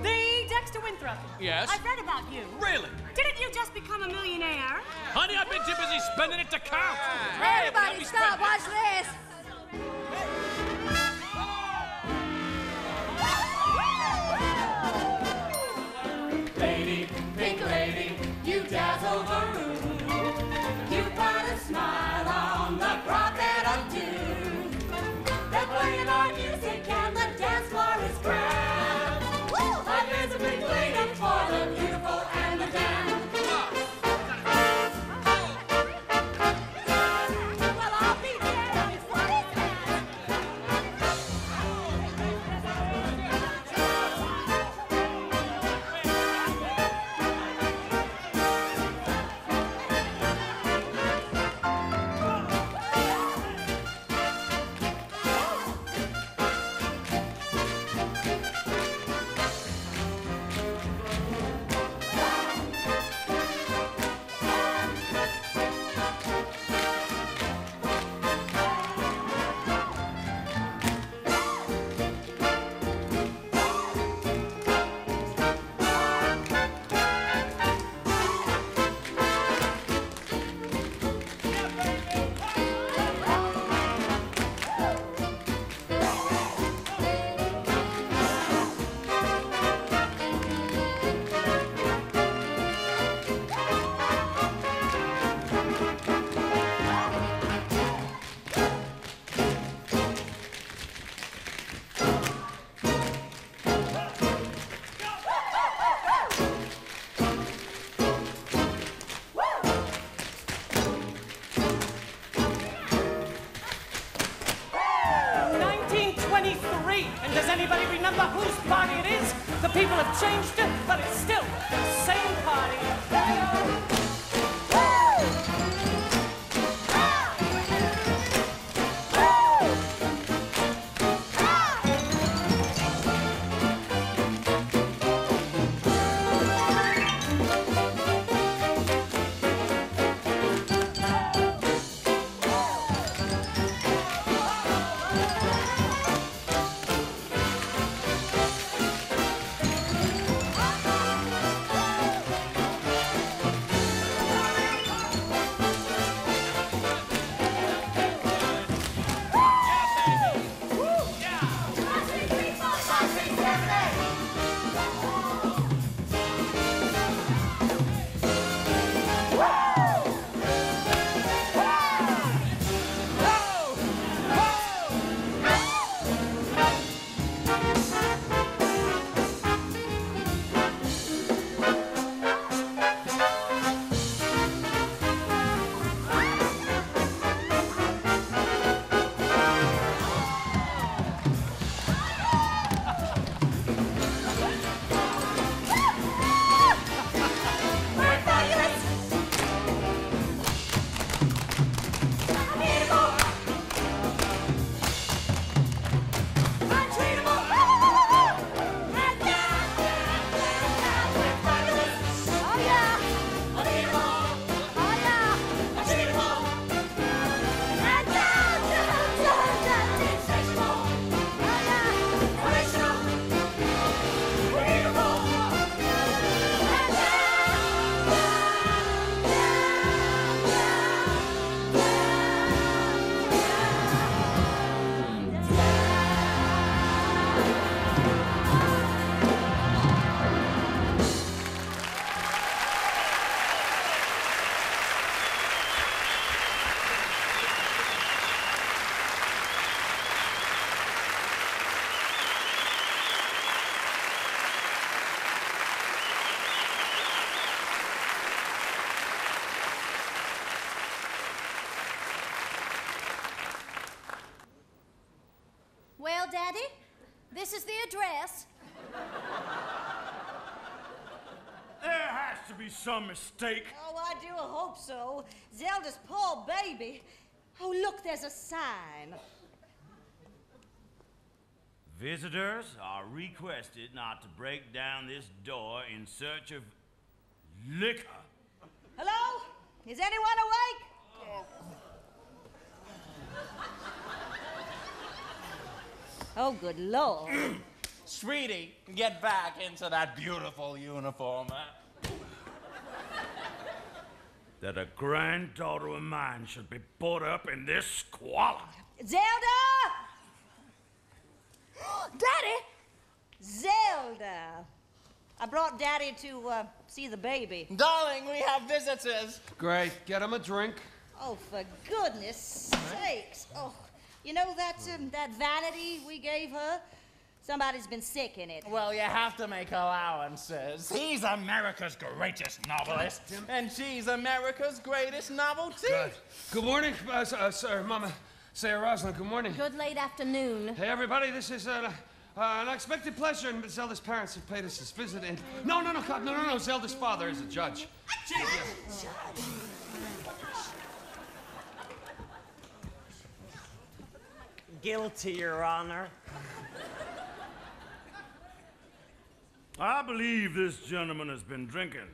The Dexter Winthrop. Yes? I've read about you. Really? Didn't you just become a millionaire? Honey, I've been too busy spending it to count. Everybody stop, watch this. Lady, pink lady, you dazzle the room. You put a smile on the prophet of doom. They're playing our music and the dance floor is grand. There's a big lady for the beautiful and the damned. Well, I'll be there before People have changed it, but it's still the same party. Well, Daddy, this is the address. There has to be some mistake. Oh, I do hope so. Zelda's poor baby. Oh, look, there's a sign. Visitors are requested not to break down this door in search of liquor. Hello? Is anyone awake? Oh, good Lord. Sweetie, get back into that beautiful uniform. That a granddaughter of mine should be brought up in this squalor. Zelda! Daddy! Zelda! I brought Daddy to see the baby. Darling, we have visitors. Great. Get him a drink. Oh, for goodness sakes. Oh, you know that vanity we gave her? Somebody's been sick in it. Well, you have to make allowances. He's America's greatest novelist, and she's America's greatest novelty. Good morning, sir, Mama Sayre Roslyn. Good morning. Good late afternoon. Hey, everybody. This is an unexpected pleasure, and Zelda's parents have paid us this visit. And no. Zelda's father is a judge. Jesus. Guilty, Your Honor. I believe this gentleman has been drinking.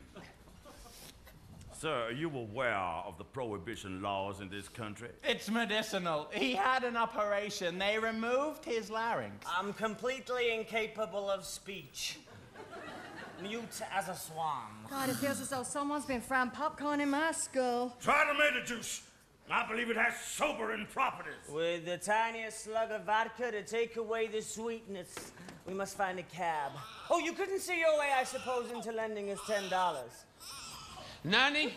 Sir, are you aware of the prohibition laws in this country? It's medicinal. He had an operation. They removed his larynx. I'm completely incapable of speech. Mute as a swan. God, it feels as though someone's been frying popcorn in my skull. Try tomato juice. I believe it has sobering properties. With the tiniest slug of vodka to take away the sweetness, we must find a cab. Oh, you couldn't see your way, I suppose, into lending us $10. Nanny,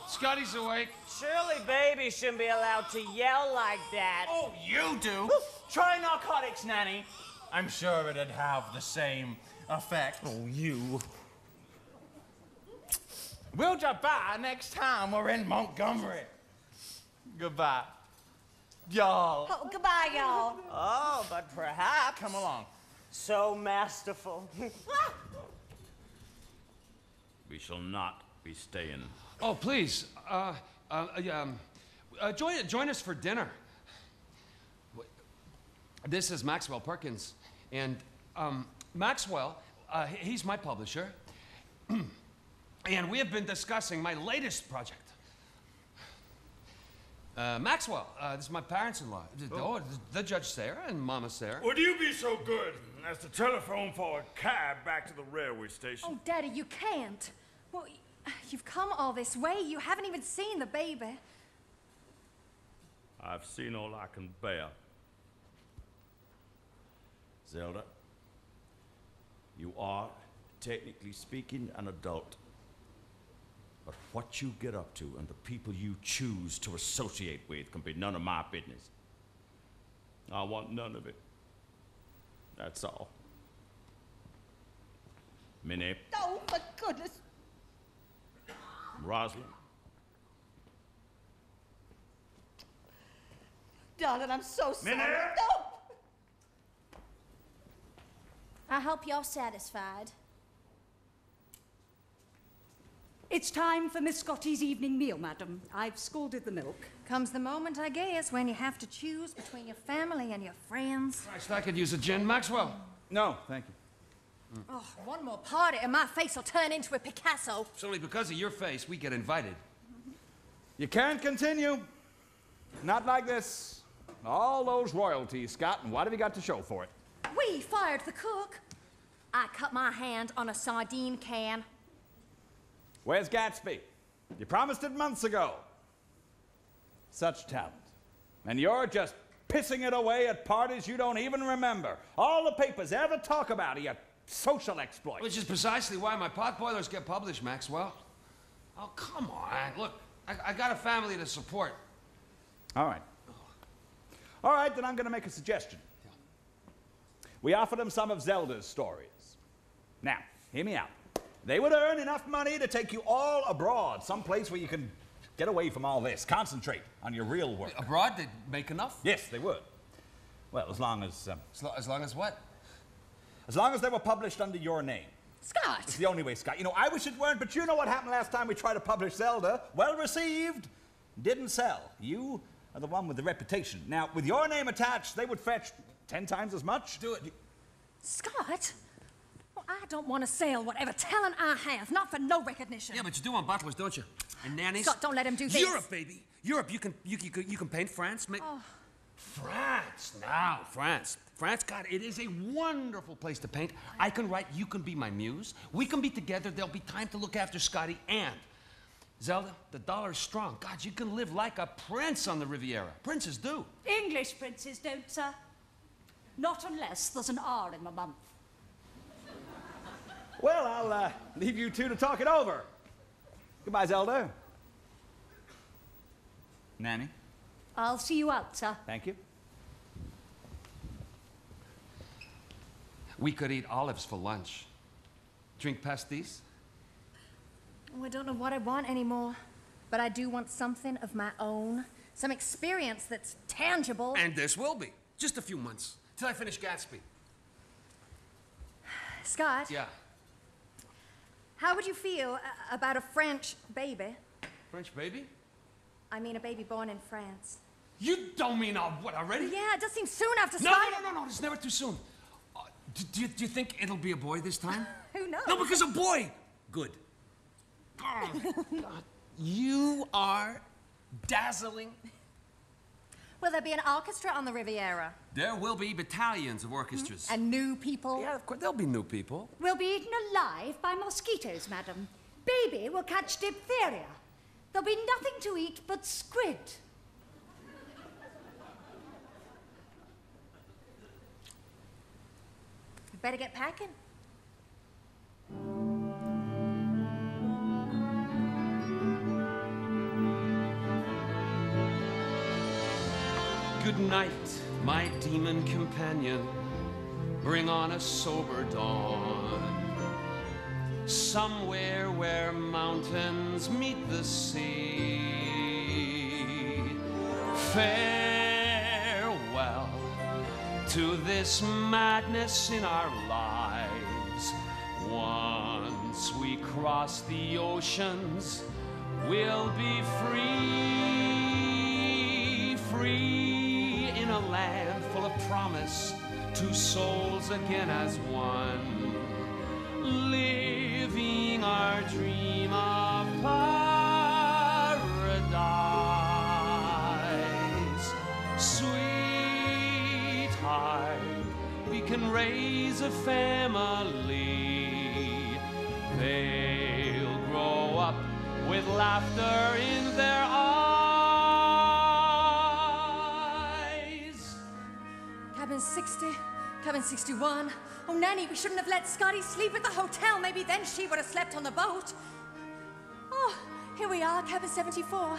Scotty's awake. Surely babies shouldn't be allowed to yell like that. Oh, you do? Try narcotics, Nanny. I'm sure it'd have the same effect. Oh, you. We'll drop by next time we're in Montgomery. Goodbye. Y'all. Oh, goodbye, y'all. Oh, but perhaps. Come along. So masterful. We shall not be staying. Oh, please. Join us for dinner. This is Maxwell Perkins. And Maxwell, he's my publisher. And we have been discussing my latest project. Maxwell, this is my parents-in-law. Oh, the Judge Sayre and Mama Sayre. Would you be so good as to telephone for a cab back to the railway station? Oh, Daddy, you can't. Well, you've come all this way. You haven't even seen the baby. I've seen all I can bear. Zelda, you are, technically speaking, an adult. But what you get up to and the people you choose to associate with can be none of my business. I want none of it. That's all. Minnie. Oh, for goodness. Rosalind. Darling, I'm so sorry. Minnie! No! I hope you're satisfied. It's time for Miss Scotty's evening meal, madam. I've scalded the milk. Comes the moment, I guess, when you have to choose between your family and your friends. Christ, I could use a gin. Maxwell. No, thank you. Oh, one more party and my face will turn into a Picasso. It's only because of your face we get invited. You can't continue. Not like this. All those royalties, Scott, and what have you got to show for it? We fired the cook. I cut my hand on a sardine can. Where's Gatsby? You promised it months ago. Such talent. And you're just pissing it away at parties you don't even remember. All the papers ever talk about are your social exploits. Which is precisely why my pot boilers get published, Maxwell. Oh, come on. Look, I got a family to support. All right. All right, then I'm going to make a suggestion. We offer them some of Zelda's stories. Now, hear me out. They would earn enough money to take you all abroad, someplace where you can get away from all this, concentrate on your real work. Abroad, they'd make enough? Yes, they would. Well, as long as... as long as what? As long as they were published under your name. Scott! It's the only way, Scott. You know, I wish it weren't, but you know what happened last time we tried to publish Zelda? Well received. Didn't sell. You are the one with the reputation. Now, with your name attached, they would fetch 10 times as much. Do it. Scott? Well, I don't want to sell whatever talent I have, not for no recognition. Yeah, but you do want bottlers, don't you? And nannies? Scott, don't let him do this. Europe, baby. Europe, you can paint France. Oh. France, now, France. France, God, it is a wonderful place to paint. I can write, you can be my muse. We can be together, there'll be time to look after Scotty, and Zelda, the dollar's strong. God, you can live like a prince on the Riviera. Princes do. English princes don't, sir. Not unless there's an R in the month. Well, I'll leave you two to talk it over. Goodbye, Zelda. Nanny. I'll see you out, sir. Thank you. We could eat olives for lunch. Drink pastis. Oh, I don't know what I want anymore, but I do want something of my own. Some experience that's tangible. And this will be. Just a few months. Till I finish Gatsby. Scott? Yeah. How would you feel about a French baby? French baby? I mean a baby born in France. You don't mean what, already? Yeah, it does seem soon after No, starting. no, it's never too soon. Do you think it'll be a boy this time? Who knows? No, because a boy! Good. Oh, God. You are dazzling. Will there be an orchestra on the Riviera? There will be battalions of orchestras. And new people? Yeah, of course, there'll be new people. We'll be eaten alive by mosquitoes, madam. Baby will catch diphtheria. There'll be nothing to eat but squid. We better get packing. Good night, my demon companion. Bring on a sober dawn. Somewhere where mountains meet the sea. Farewell to this madness in our lives. Once we across the oceans. We'll be free, free in a land full of promise, two souls again as one, living our dream of paradise. Sweetheart, we can raise a family. They'll grow up with laughter in their eyes. Cabin 60, cabin 61. Oh, Nanny, we shouldn't have let Scotty sleep at the hotel. Maybe then she would have slept on the boat. Oh, here we are, cabin 74.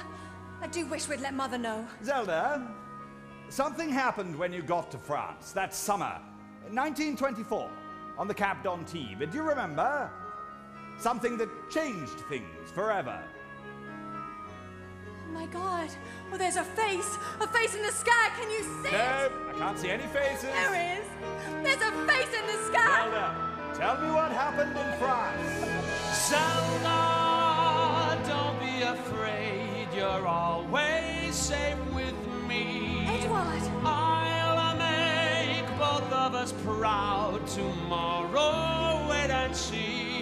I do wish we'd let Mother know. Zelda, something happened when you got to France that summer, 1924, on the Cap d'Antibes. Do you remember? Something that changed things forever. Oh my God. Oh, there's a face in the sky. Can you see it? No, I can't see any faces. There is. There's a face in the sky. Zelda, tell me what happened in France. Zelda, don't be afraid. You're always safe with me. Edward. I'll make both of us proud tomorrow. Wait and see.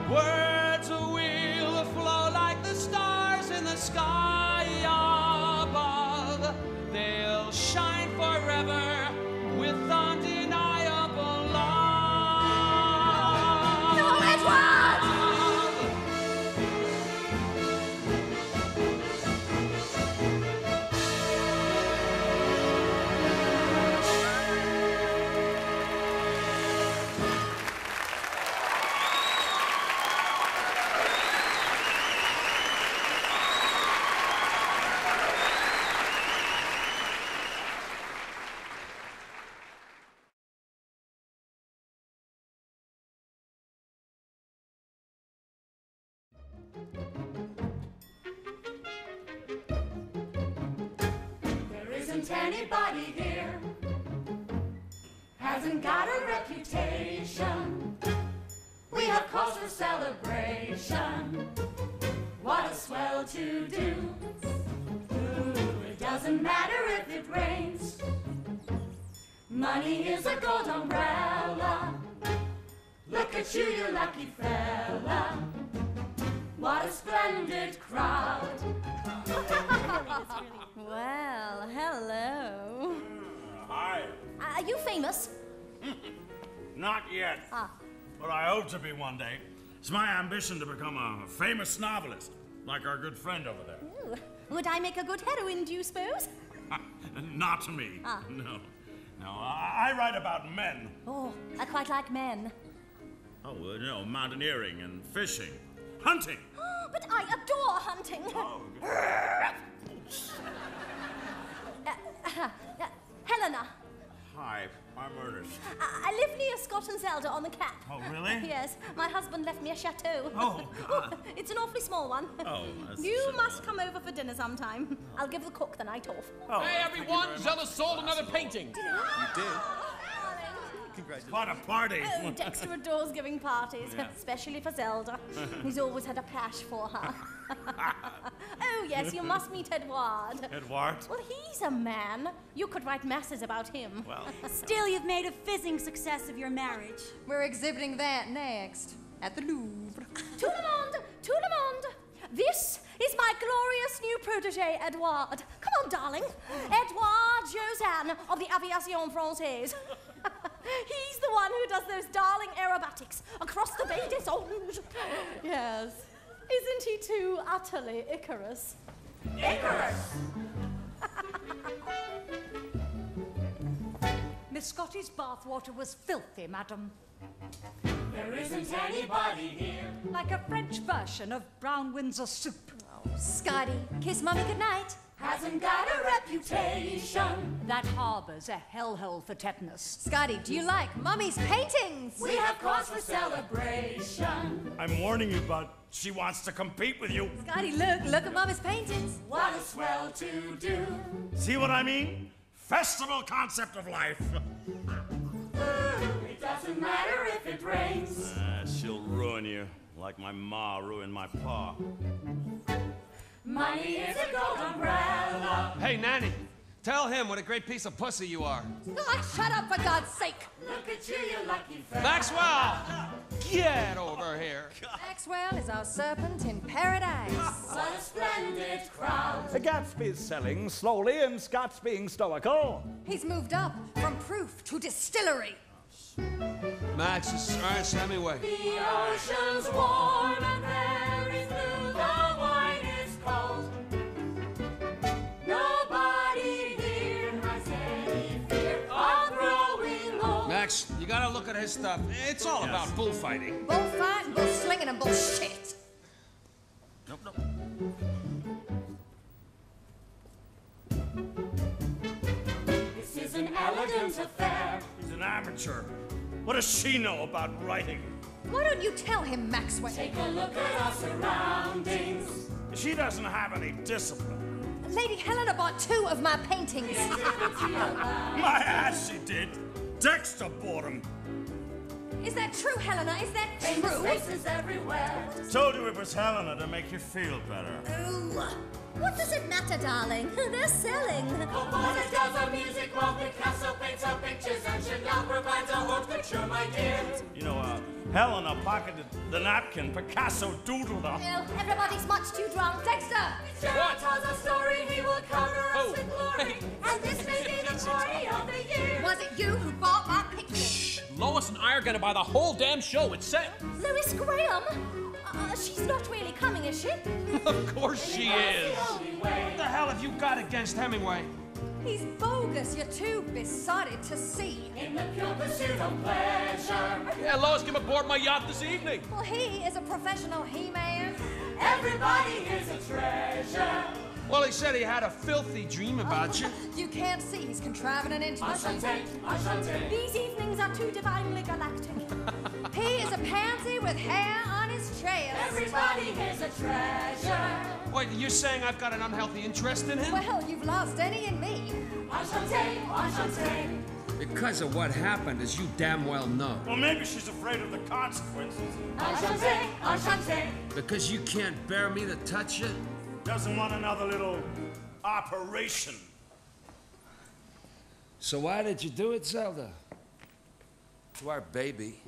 Words will flow like the stars in the sky above. They'll shine forever with undeniable love. No, Edward! There isn't anybody here hasn't got a reputation. We have cause for celebration. What a swell to do. Ooh, it doesn't matter if it rains. Money is a gold umbrella. Look at you, you lucky fella. What a splendid crowd. Well, hello. Hi. Are you famous? Not yet. Ah. But I hope to be one day. It's my ambition to become a famous novelist, like our good friend over there. Ooh. Would I make a good heroine, do you suppose? Not to me. Ah. No. No, I write about men. Oh, I quite like men. Oh, well, mountaineering and fishing. Hunting. But I adore hunting. Oh, Helena. Hi, I'm Ernest. I live near Scott and Zelda on the Cap. Oh, really? Yes. My husband left me a chateau. Oh, God. It's an awfully small one. Oh, that's You must come over for dinner sometime. I'll give the cook the night off. Oh, Hey, everyone! Zelda sold another painting. You did. What a party. Oh, Dexter adores giving parties, Yeah. especially for Zelda. He's always had a pash for her. Oh, yes, you must meet Edward. Edward? Well, he's a man. You could write masses about him. Well. Still, you've made a fizzing success of your marriage. We're exhibiting that next at the Louvre. Tout le monde! Tout le monde! This is my glorious new protege, Edward. Come on, darling. Edward Josanne of the Aviation Française. He's the one who does those darling aerobatics across the Bay des Anges. Yes. Isn't he too utterly Icarus? Icarus! Miss Scotty's bathwater was filthy, madam. There isn't anybody here. Like a French version of brown Windsor soup. Oh, Scotty, kiss Mommy goodnight. Hasn't got a reputation. That harbors a hellhole for tetanus. Scotty, do you like Mommy's paintings? We have cause for celebration. I'm warning you, bud. She wants to compete with you. Scotty, look at Mommy's paintings. What a swell to do. See what I mean? Festival concept of life. It doesn't matter if it rains. She'll ruin you. like my ma ruined my pa. Money is a gold umbrella. Hey, Nanny, tell him what a great piece of pussy you are. Oh, shut up, for God's sake. Look at you, you lucky fella. Maxwell, get over here. Maxwell is our serpent in paradise. What a splendid crowd. Gatsby's selling slowly and Scott's being stoical. He's moved up from proof to distillery. Max is Ernest Hemingway. The ocean's warm and very blue. The wine is cold. Nobody here has any fear of growing old. Max, you gotta look at his stuff. It's all about bullfighting. Bullfighting, bullslinging, and bullshit. Nope. This is an elegant affair. He's an amateur. What does she know about writing? Why don't you tell him, Maxwell? Take a look at our surroundings. She doesn't have any discipline. Lady Helena bought 2 of my paintings. My ass, she did. Dexter bought them. Is that true, Helena? Is that Famous true? faces everywhere. Told you it was Helena to make you feel better. Ooh, what does it matter, darling? They're selling. Composers does our music while Picasso paints our pictures and Chagall provides a haute couture, my dear. You know, Helena pocketed the napkin Picasso doodled on. Everybody's much too drunk. Dexter! Gerald tells a story, he will cover us with glory. And this may be the party of the year. Was it you who bought my picture? Lois and I are gonna buy the whole damn show. It's set. Lois Graham? She's not really coming, is she? Of course she is. What the hell have you got against Hemingway? He's bogus. You're too besotted to see. In the pure pursuit of pleasure. Yeah, Lois came aboard my yacht this evening. Well, he is a professional he-man. Everybody is a treasure. Well, he said he had a filthy dream about you. You can't see he's contriving an intimacy. Enchanté. These evenings are too divinely galactic. He is a pansy with hair on his trail. Everybody is a treasure. Wait, you're saying I've got an unhealthy interest in him? Well, you've lost any in me. Enchanté, enchanté. Because of what happened, as you damn well know. Well, maybe she's afraid of the consequences. Enchanté, enchanté. Because you can't bear me to touch you? Doesn't want another little operation. So why did you do it, Zelda? To our baby.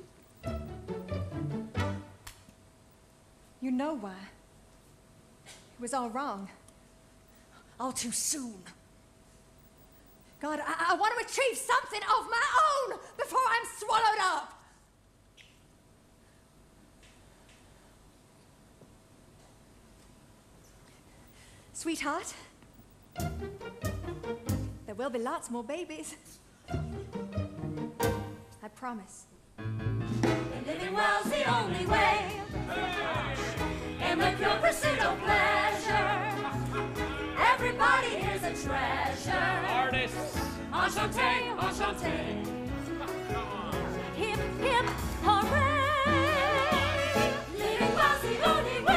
You know why. It was all wrong. All too soon. God, I want to achieve something of my own before I'm swallowed up. Sweetheart, there will be lots more babies. I promise. And living well's the only way. In the pure pursuit of pleasure. Everybody is a treasure. Artists. Enchanté, enchanté. Hip, hip, hooray! Living well's the only way.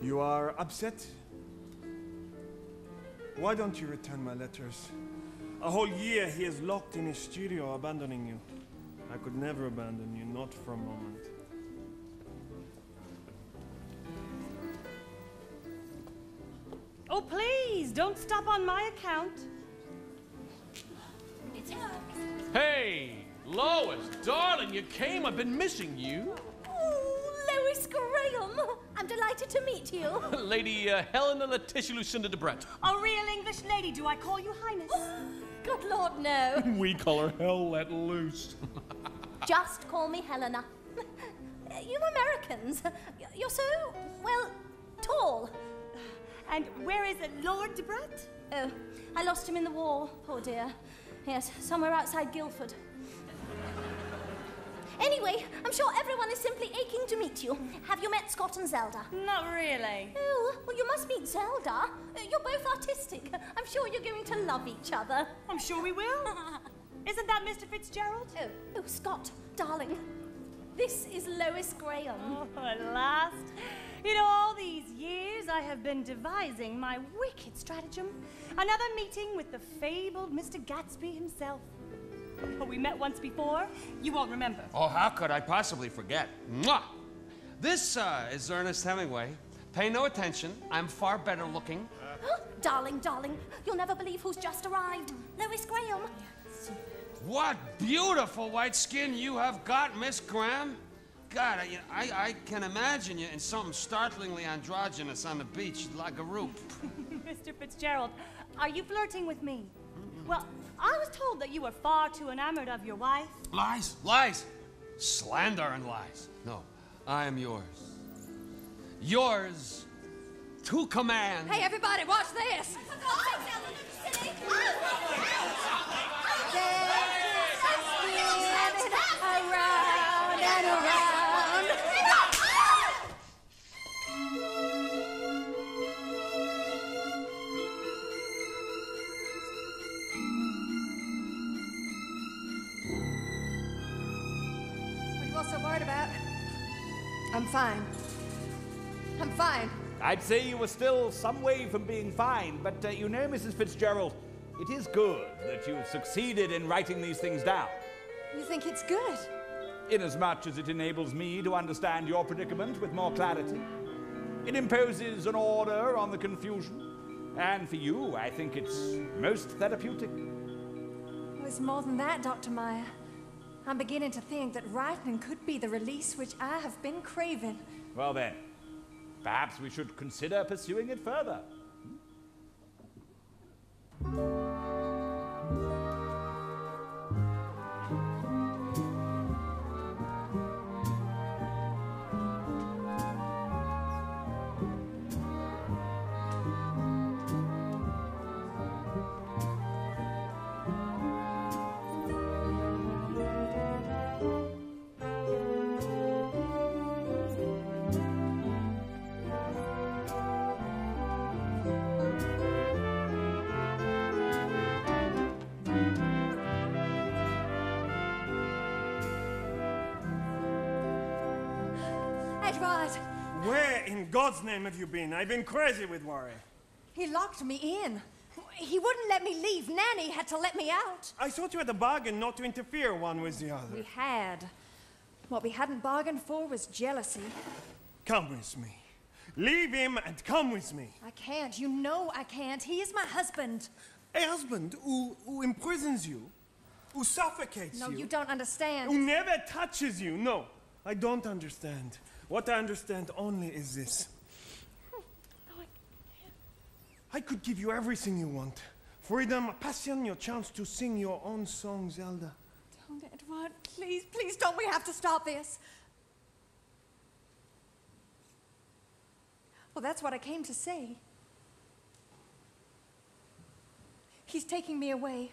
You are upset? Why don't you return my letters? A whole year he is locked in his studio, abandoning you. I could never abandon you, not for a moment. Oh, please, don't stop on my account. Hey, Lois, darling, you came. I've been missing you. Oh, Lois Graham! I'm delighted to meet you. Lady Helena Letitia Lucinda de Brett. A real English lady, do I call you Highness? Good Lord, no. We call her Hell Let Loose. Just call me Helena. You Americans, you're so, well, tall. And where is Lord de Brett? Oh, I lost him in the war, poor dear. Yes, somewhere outside Guildford. Anyway, I'm sure everyone is simply aching to meet you. Have you met Scott and Zelda? Not really. Oh, well, you must meet Zelda. You're both artistic. I'm sure you're going to love each other. I'm sure we will. Isn't that Mr. Fitzgerald? Oh, Scott, darling. This is Lois Graham. Oh, at last. You know, all these years I have been devising my wicked stratagem. Another meeting with the fabled Mr. Gatsby himself. Oh, we met once before. You won't remember. Oh, how could I possibly forget? Mwah! This is Ernest Hemingway. Pay no attention. I'm far better looking. Darling, darling, you'll never believe who's just arrived. Louis Graham. What beautiful white skin you have got, Miss Graham. God, I can imagine you in something startlingly androgynous on the beach like a root. Mr. Fitzgerald, are you flirting with me? Well, I was told that you were far too enamored of your wife. Lies, lies, slander and lies. No, I am yours. Yours to command. Hey, everybody, watch this. Around and around. What are you all so worried about? I'm fine. I'm fine. I'd say you were still some way from being fine, but you know, Mrs. Fitzgerald, it is good that you've succeeded in writing these things down. You think it's good? Inasmuch as it enables me to understand your predicament with more clarity. It imposes an order on the confusion, and for you, I think it's most therapeutic. Well, it's more than that, Dr. Meyer. I'm beginning to think that writing could be the release which I have been craving. Well then, perhaps we should consider pursuing it further. Edward! Where in God's name have you been? I've been crazy with worry. He locked me in. He wouldn't let me leave. Nanny had to let me out. I thought you had a bargain not to interfere one with the other. We had. What we hadn't bargained for was jealousy. Come with me. Leave him and come with me. I can't. You know I can't. He is my husband. A husband who imprisons you, who suffocates you. No, you don't understand. Who never touches you. No, I don't understand. What I understand only is this. I could give you everything you want. Freedom, passion, your chance to sing your own song, Zelda. Don't, Edward. Please, please don't we have to stop this? Well, that's what I came to say. He's taking me away.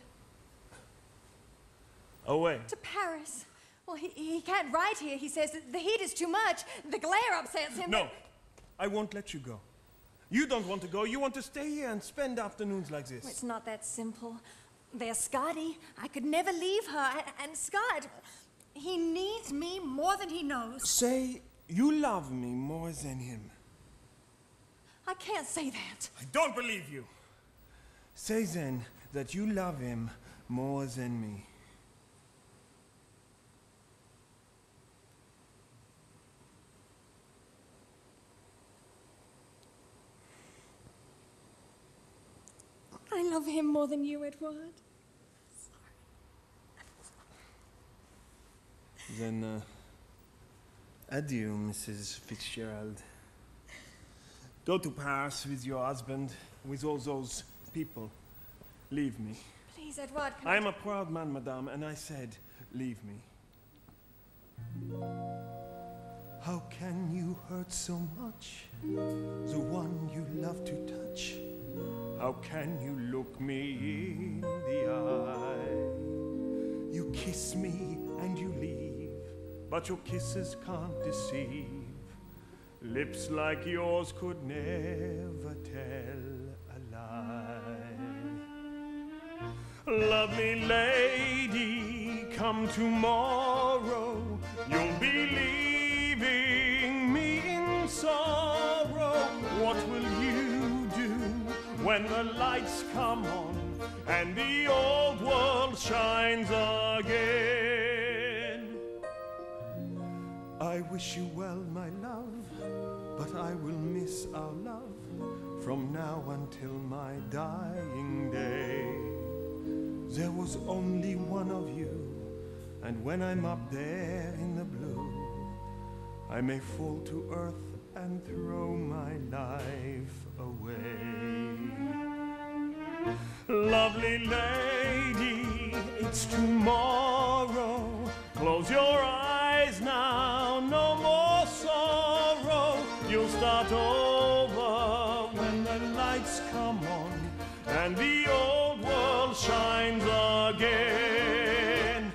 Away? To Paris. Well, he can't write here. He says that the heat is too much. The glare upsets him. No, I won't let you go. You don't want to go. You want to stay here and spend afternoons like this. Well, it's not that simple. There's Scotty. I could never leave her. And Scott, he needs me more than he knows. Say you love me more than him. I can't say that. I don't believe you. Say then that you love him more than me. I love him more than you, Edward. Then, adieu, Mrs. Fitzgerald. Go to Paris with your husband, with all those people. Leave me. Please, Edward. I am a proud man, madame, and I said, leave me. How can you hurt so much, the one you love to touch? How can you look me in the eye? You kiss me and you leave, but your kisses can't deceive. Lips like yours could never tell a lie. Lovely lady, come tomorrow. You'll be leaving me in sorrow. when the lights come on and the old world shines again. I wish you well, my love, but I will miss our love from now until my dying day. There was only one of you, and when I'm up there in the blue, I may fall to earth and throw my life away. Lovely lady, it's tomorrow. Close your eyes now, no more sorrow. You'll start over when the lights come on and the old world shines again.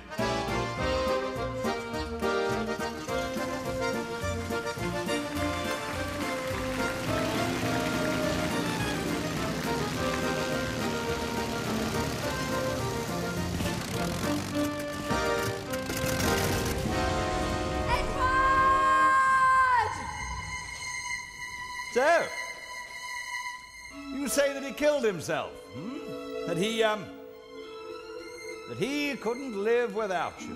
So, you say that he killed himself, hmm? That he couldn't live without you.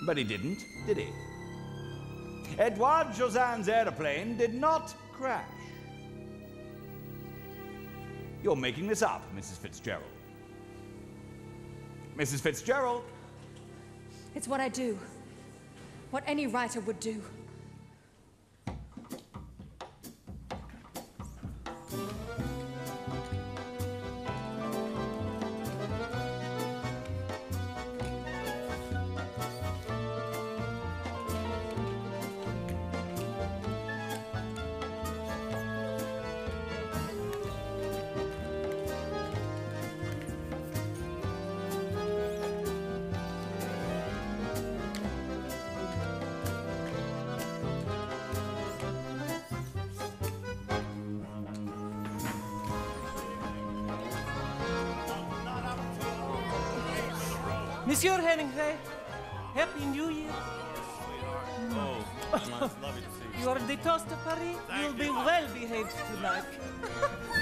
But he didn't, did he? Edouard Josan's airplane did not crash. You're making this up, Mrs. Fitzgerald. Mrs. Fitzgerald. It's what I do. What any writer would do. Monsieur Hemingway, Happy New Year. Oh, it's lovely to see you. You are the toast of Paris. You'll be well behaved tonight.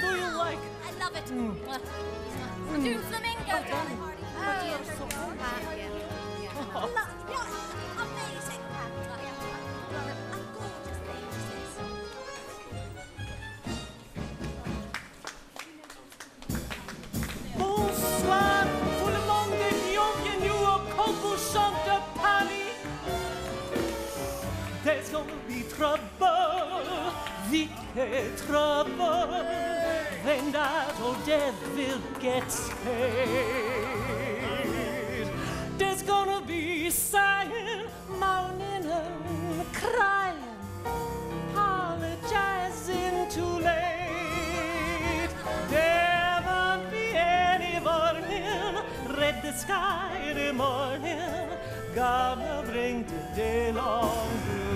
Do you like? I love it. We're doing flamingo, darling. Oh, you're so happy. Amazing. Bonsoir, tout le monde est bienvenu au Concours de Paris. There's gonna be trouble, wicked trouble, when that old devil gets paid. There's gonna be sighing, moaning and crying, apologizing too late. There won't be any warning, red the sky in the morning, gonna bring the day long blues.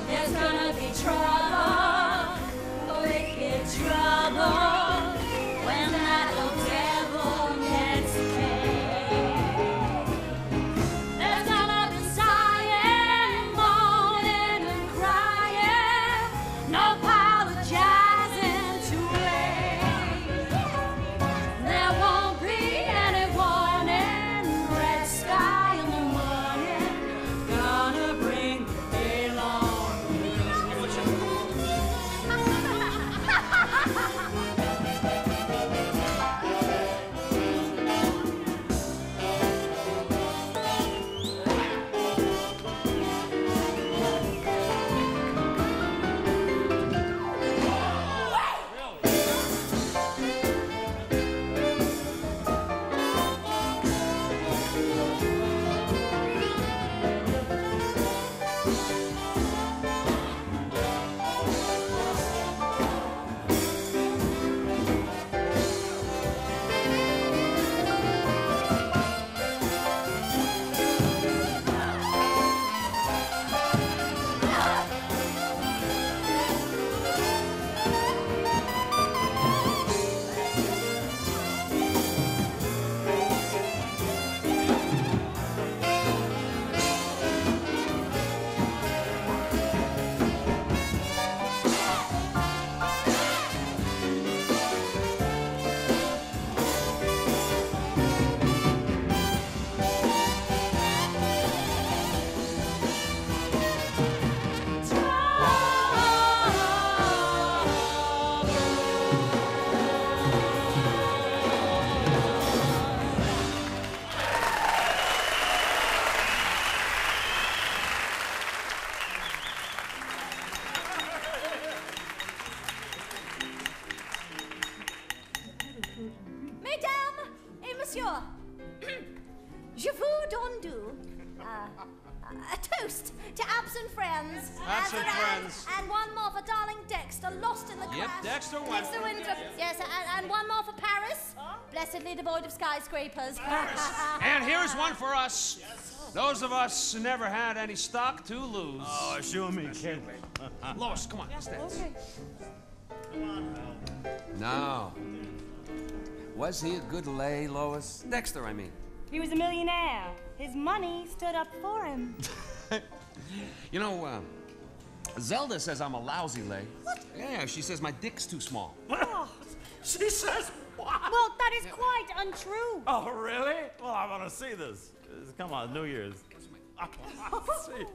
There's gonna be trouble, wicked trouble, when that old devil gets paid. There's gonna be sighing, moaning and crying, no apologizing too late. There won't be any warning, friends. And one more for darling Dexter, lost in the crash. Yep, Dexter went. Dexter Winthrop. Yes, and one more for Paris, blessedly devoid of skyscrapers. And here's one for us. Those of us who never had any stock to lose. Oh, sure me, kid. Lois, come on, stand. Okay. No. Was he a good lay, Lois? Dexter, I mean. He was a millionaire. His money stood up for him. You know, Zelda says I'm a lousy lay. What? Yeah, she says my dick's too small. Oh. She says what? Well, that is quite untrue. Oh, really? Well, I want to see this. Come on, New Year's. I want to see.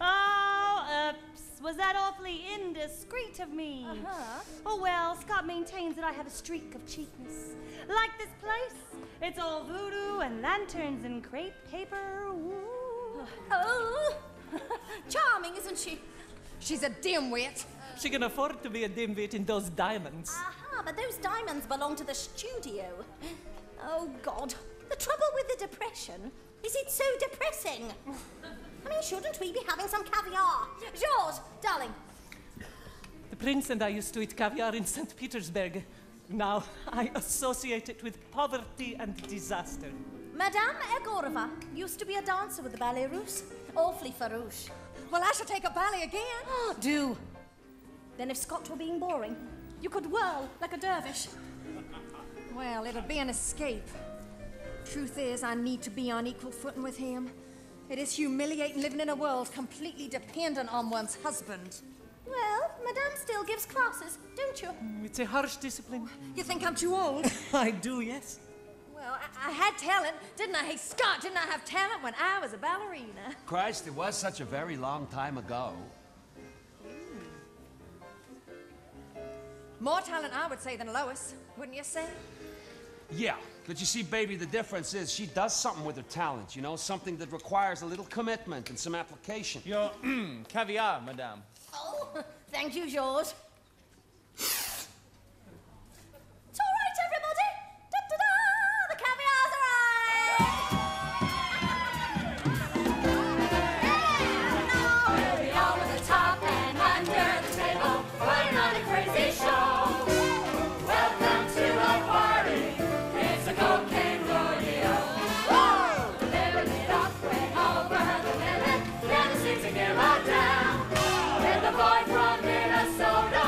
Oh, oops. Was that awfully indiscreet of me? Uh-huh. Oh, well, Scott maintains that I have a streak of cheapness. Like this place. It's all voodoo and lanterns and crepe paper. Ooh. Oh, charming, isn't she? She's a dimwit. She can afford to be a dimwit in those diamonds. Aha, but those diamonds belong to the studio. Oh, God. The trouble with the depression is it's so depressing. I mean, shouldn't we be having some caviar? Georges, darling. The prince and I used to eat caviar in St. Petersburg. Now I associate it with poverty and disaster. Madame Egorova used to be a dancer with the Ballet Russe. Awfully farouche. Well, I shall take up ballet again. Oh, do. Then if Scott were being boring, you could whirl like a dervish. Well, it'll be an escape. Truth is, I need to be on equal footing with him. It is humiliating living in a world completely dependent on one's husband. Well, Madame still gives classes, don't you? It's a harsh discipline. You think I'm too old? I do, yes. Well, I had talent, didn't I? Hey, Scott, didn't I have talent when I was a ballerina? Christ, it was such a very long time ago. More talent, I would say, than Lois, wouldn't you say? Yeah, but you see, baby, the difference is she does something with her talent, you know, something that requires a little commitment and some application. Your caviar, madame. Oh, thank you, Georges. It's all right, everybody. Da-da-da! The caviar's arrived! Now we'll be over the top and under the table. We're on a crazy show. Welcome to the party. It's a cocaine rodeo. Whoa! Living it up way over the limit. Never seems to give a damn. With the boy from Minnesota.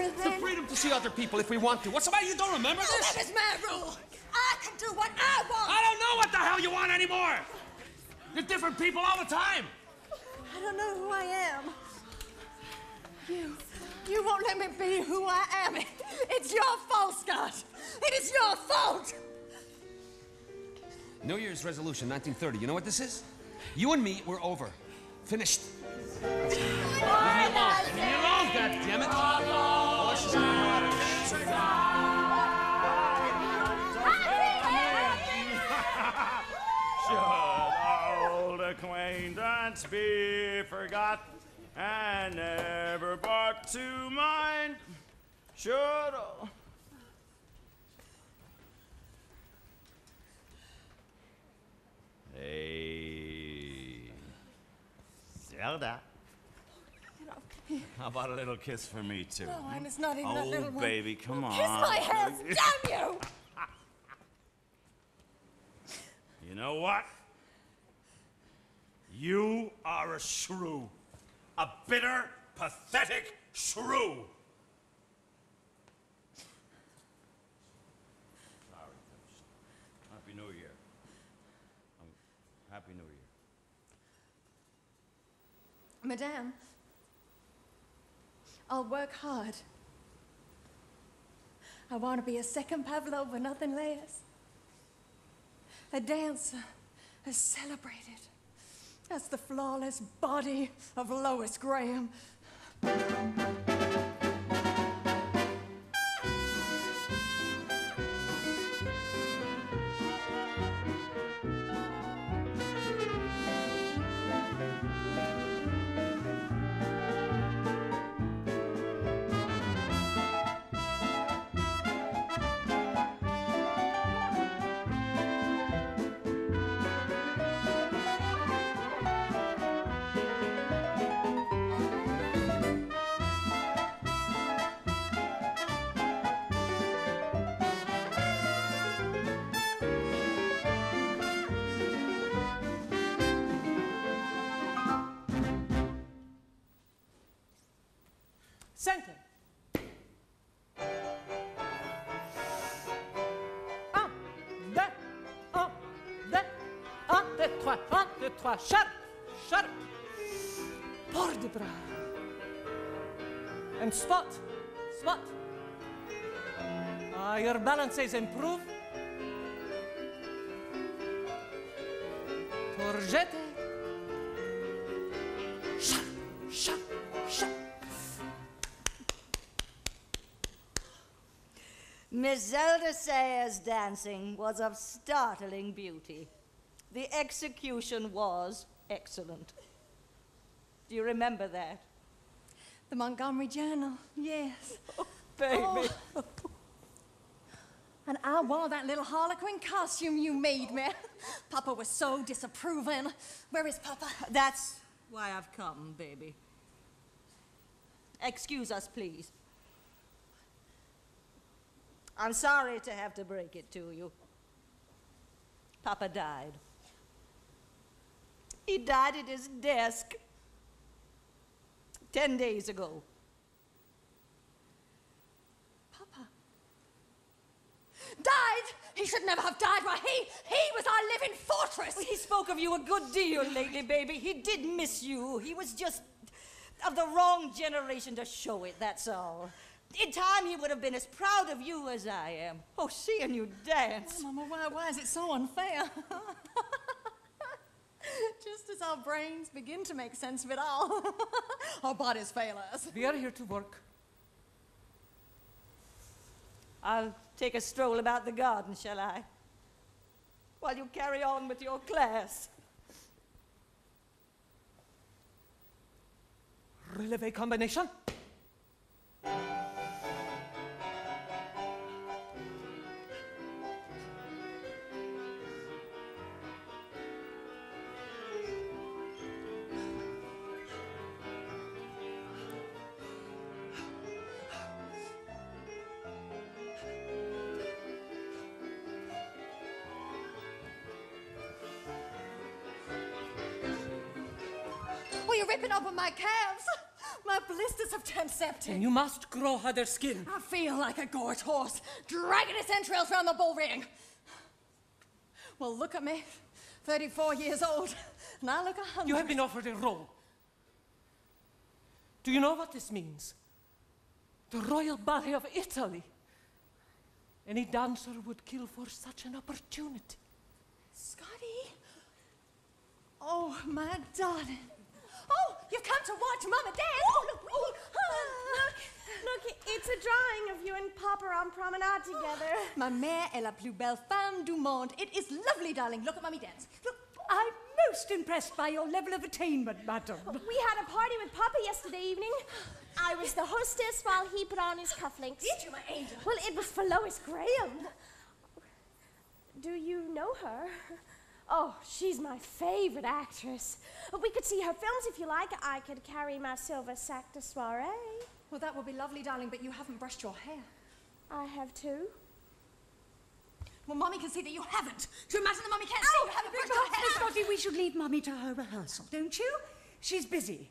Well, It's the then... freedom to see other people if we want to. What's the matter? You don't remember Oh, this? that is my rule. I can do what I want. I don't know what the hell you want anymore. You're different people all the time. I don't know who I am. You won't let me be who I am. It's your fault, Scott. It is your fault. New Year's resolution, 1930. You know what this is? You and me, we're over. Finished. Leave me alone. Leave me alone, goddammit. Oh, she's Should old acquaintance be forgot and never brought to mind? Should Hey, Zelda. How about a little kiss for me, too? No, and it's not even that little one. Baby, come on. Kiss my hands, damn you! You know what? You are a shrew. A bitter, pathetic shrew. Sorry. Happy New Year. Happy New Year. Madame, I'll work hard. I want to be a second Pavlova, nothing less. A dancer, as celebrated as the flawless body of Lois Graham. Center. 1, 2, 3. Shut up. Port de bras. And spot. Your balance is improved. Torgette. Shut. Miss Zelda Sayre's dancing was of startling beauty. The execution was excellent. Do you remember that? The Montgomery Journal, yes. Oh, baby. Oh. And I wore that little harlequin costume you made me. Papa was so disapproving. Where is Papa? That's why I've come, baby. Excuse us, please. I'm sorry to have to break it to you. Papa died. He died at his desk 10 days ago. Papa? Died? He should never have died. Why, he was our living fortress. Well, he spoke of you a good deal lately, baby. He did miss you. He was just of the wrong generation to show it, that's all. In time, he would have been as proud of you as I am. Oh, seeing you dance. Oh, Mama, why is it so unfair? Just as our brains begin to make sense of it all, our bodies fail us. We are here to work. I'll take a stroll about the garden, shall I? While you carry on with your class. Releve combination. Oh, you're ripping open my calves. My blisters have turned septic. And you must grow her their skin. I feel like a gorged horse dragging its entrails round the bull ring. Well, look at me. 34 years old, and I look 100. You have been offered a role. Do you know what this means? The royal ballet of Italy. Any dancer would kill for such an opportunity. Scotty? Oh, my darling. Oh, you've come to watch Mama dance. Oh, look. Look, it's a drawing of you and Papa on promenade together. Ma mère est la plus belle femme du monde. It is lovely, darling. Look at Mummy dance. Look. I'm most impressed by your level of attainment, madam. We had a party with Papa yesterday evening. I was the hostess while he put on his cufflinks. Did you, my angel? Well, it was for Lois Graham. Do you know her? Oh, she's my favorite actress. We could see her films if you like. I could carry my silver sac de soirée. Well, that would be lovely, darling, but you haven't brushed your hair. I have too. Well, Mommy can see that you haven't. Do you imagine that Mommy can't see you haven't brushed your hair? Scotty, we should leave Mummy to her rehearsal, don't you? She's busy.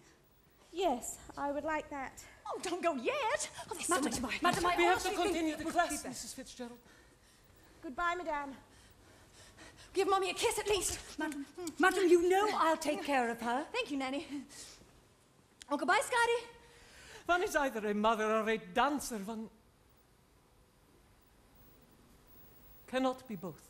Yes, I would like that. Oh, don't go yet. Oh, there's so much more. Madam, We have to continue the class, Mrs. Fitzgerald. Goodbye, Madame. Give Mommy a kiss at least. Madam, you know I'll take care of her. Thank you, Nanny. Oh, goodbye, Scotty. One is either a mother or a dancer. One cannot be both.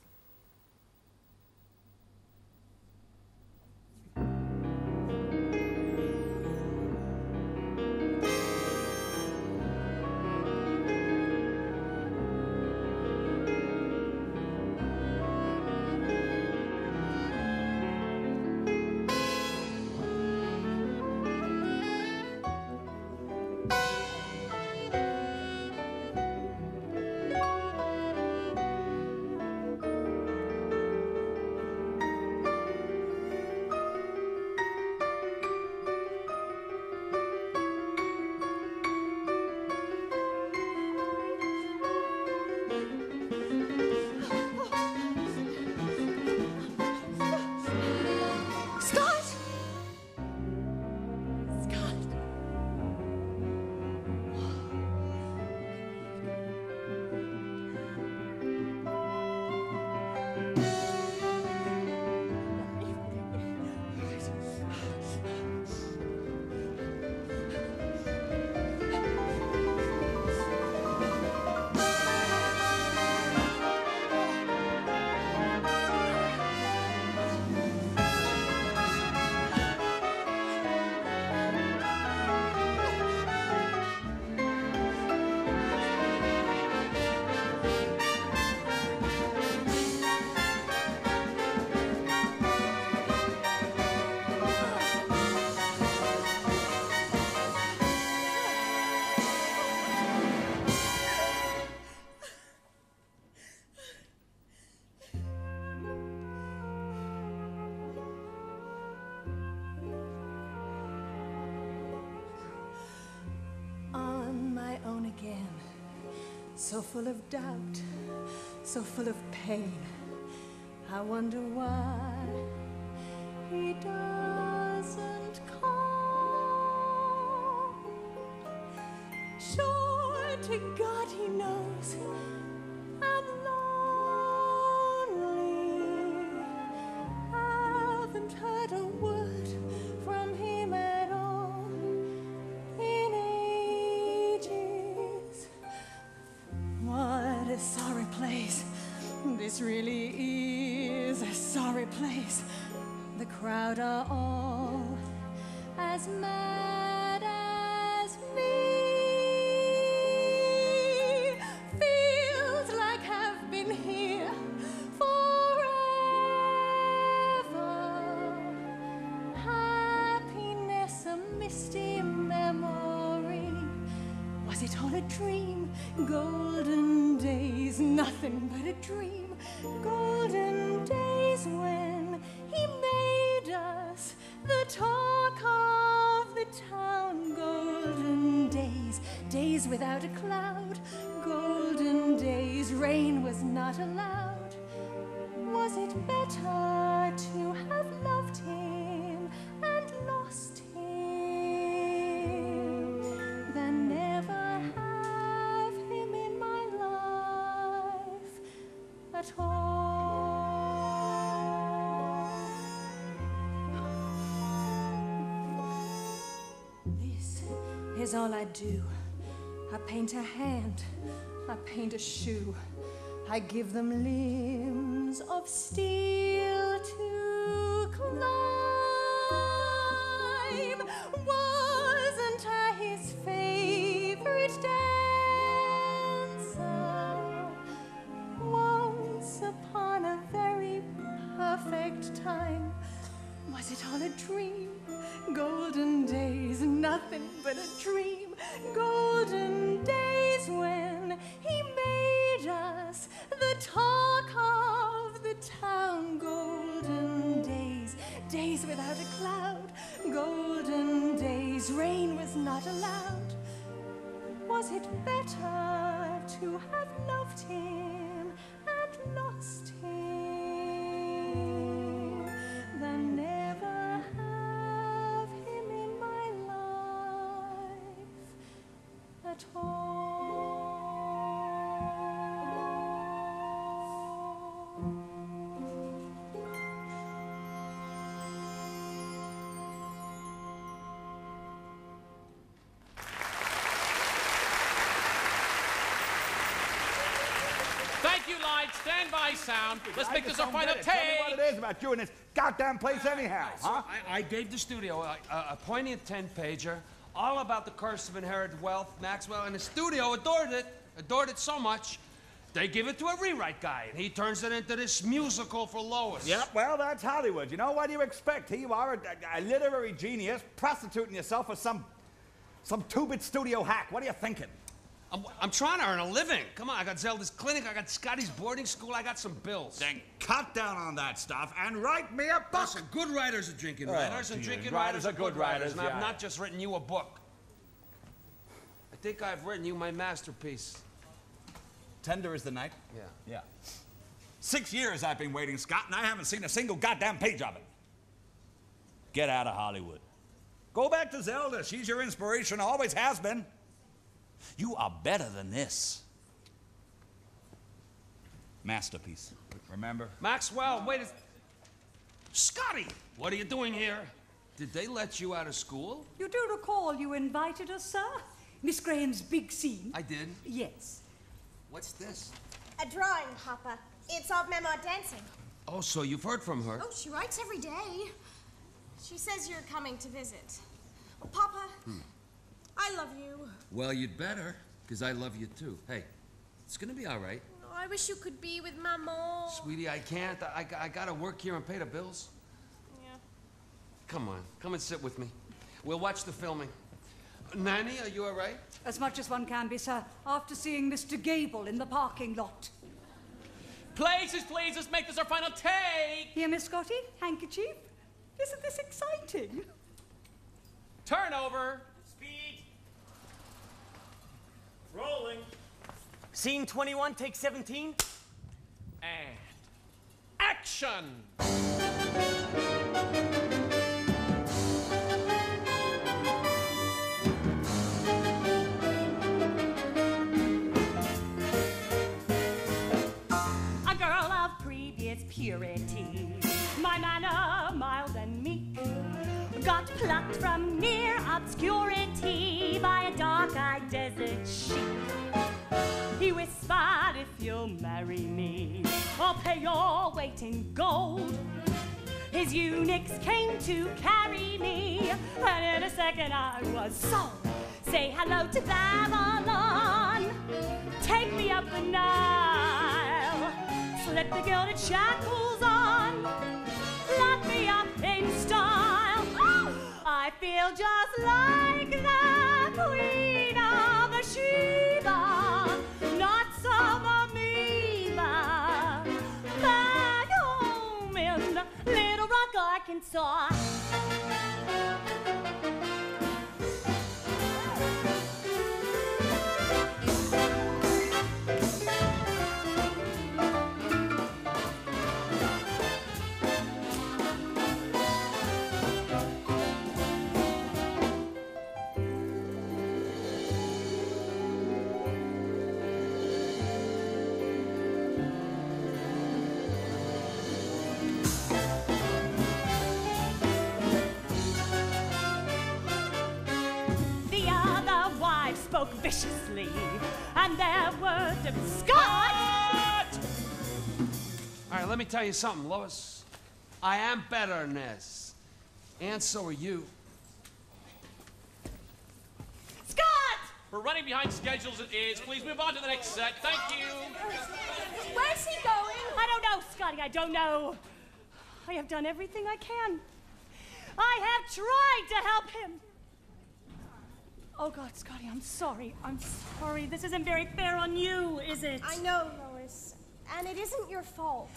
So full of doubt, so full of pain. I wonder why he doesn't come. Sure to God he knows I'm lonely. Haven't heard a word from him at all in ages. What a sorry place. This really is a sorry place. The crowd are all as mad as me. Feels like I've been here forever. Happiness, a misty memory. Was it all a dream? Golden days, nothing but a dream. Golden days when he made us the talk of the town. Golden days, days without a cloud. Golden days, rain was not allowed. Was it better to have loved him and lost him? is all I do. I paint a hand, I paint a shoe. I give them limbs of steel to climb. Wasn't I his favorite dancer? Once upon a very perfect time. Was it all a dream? Golden days, nothing but a dream. Golden days when he made us the talk of the town. Golden days, days without a cloud. Golden days, rain was not allowed. Was it better to have loved him and lost him than never have him in my life at all? Thank you, lights. Stand by, sound. Let's make this our final take. Tell me what it is about you and this goddamn place anyhow, huh? I gave the studio a poignant 10-pager all about the curse of inherited wealth, Maxwell, and the studio adored it so much, they give it to a rewrite guy, and he turns it into this musical for Lois. Yep, well, that's Hollywood. You know, what do you expect? Here you are, a literary genius, prostituting yourself for some two-bit studio hack. What are you thinking? I'm trying to earn a living. Come on, I got Zelda's clinic, I got Scotty's boarding school, I got some bills. Then cut down on that stuff and write me a book. Listen, good writers are drinking writers, and drinking writers are good writers. And I've not just written you a book. I think I've written you my masterpiece. Tender is the night? Yeah. Yeah. 6 years I've been waiting, Scott, and I haven't seen a single goddamn page of it. Get out of Hollywood. Go back to Zelda. She's your inspiration, always has been. You are better than this. Masterpiece. Remember? Maxwell, wait a... Scotty, what are you doing here? Did they let you out of school? You do recall you invited us, sir? Miss Graham's big scene. I did? Yes. What's this? A drawing, Papa. It's of Mema dancing. Oh, so you've heard from her? Oh, she writes every day. She says you're coming to visit. Oh, Papa, I love you. Well, you'd better, because I love you too. Hey, it's gonna be all right. Oh, I wish you could be with Maman. Sweetie, I can't. I gotta work here and pay the bills. Yeah. Come on, come and sit with me. We'll watch the filming. Nanny, are you all right? As much as one can be, sir, after seeing Mr. Gable in the parking lot. Places, please, let's make this our final take. Here, Miss Scotty, handkerchief. Isn't this exciting? Turnover. Speed. Rolling. Scene 21, take 17. And action. A girl of previous purity, my manner mild and meek, got plucked from near obscurity by a dark-eyed desert sheik. He whispered, if you'll marry me, I'll pay your weight in gold. His eunuchs came to carry me, and in a second I was sold. Say hello to Babylon, take me up the Nile, slip the gilded shackles on, lock me up in style. I feel just like the Queen of Sheba, not some amoeba, back home in Little Rock, Arkansas. broke viciously, and there were F.Scott! All right, let me tell you something, Lois. I am better than this. And so are you. Scott! We're running behind schedule as it is. Please move on to the next set. Thank you. Where's he going? I don't know, Scotty, I don't know. I have done everything I can. I have tried to help him. Oh, God, Scotty, I'm sorry. I'm sorry. This isn't very fair on you, is it? I know, Lois. And it isn't your fault.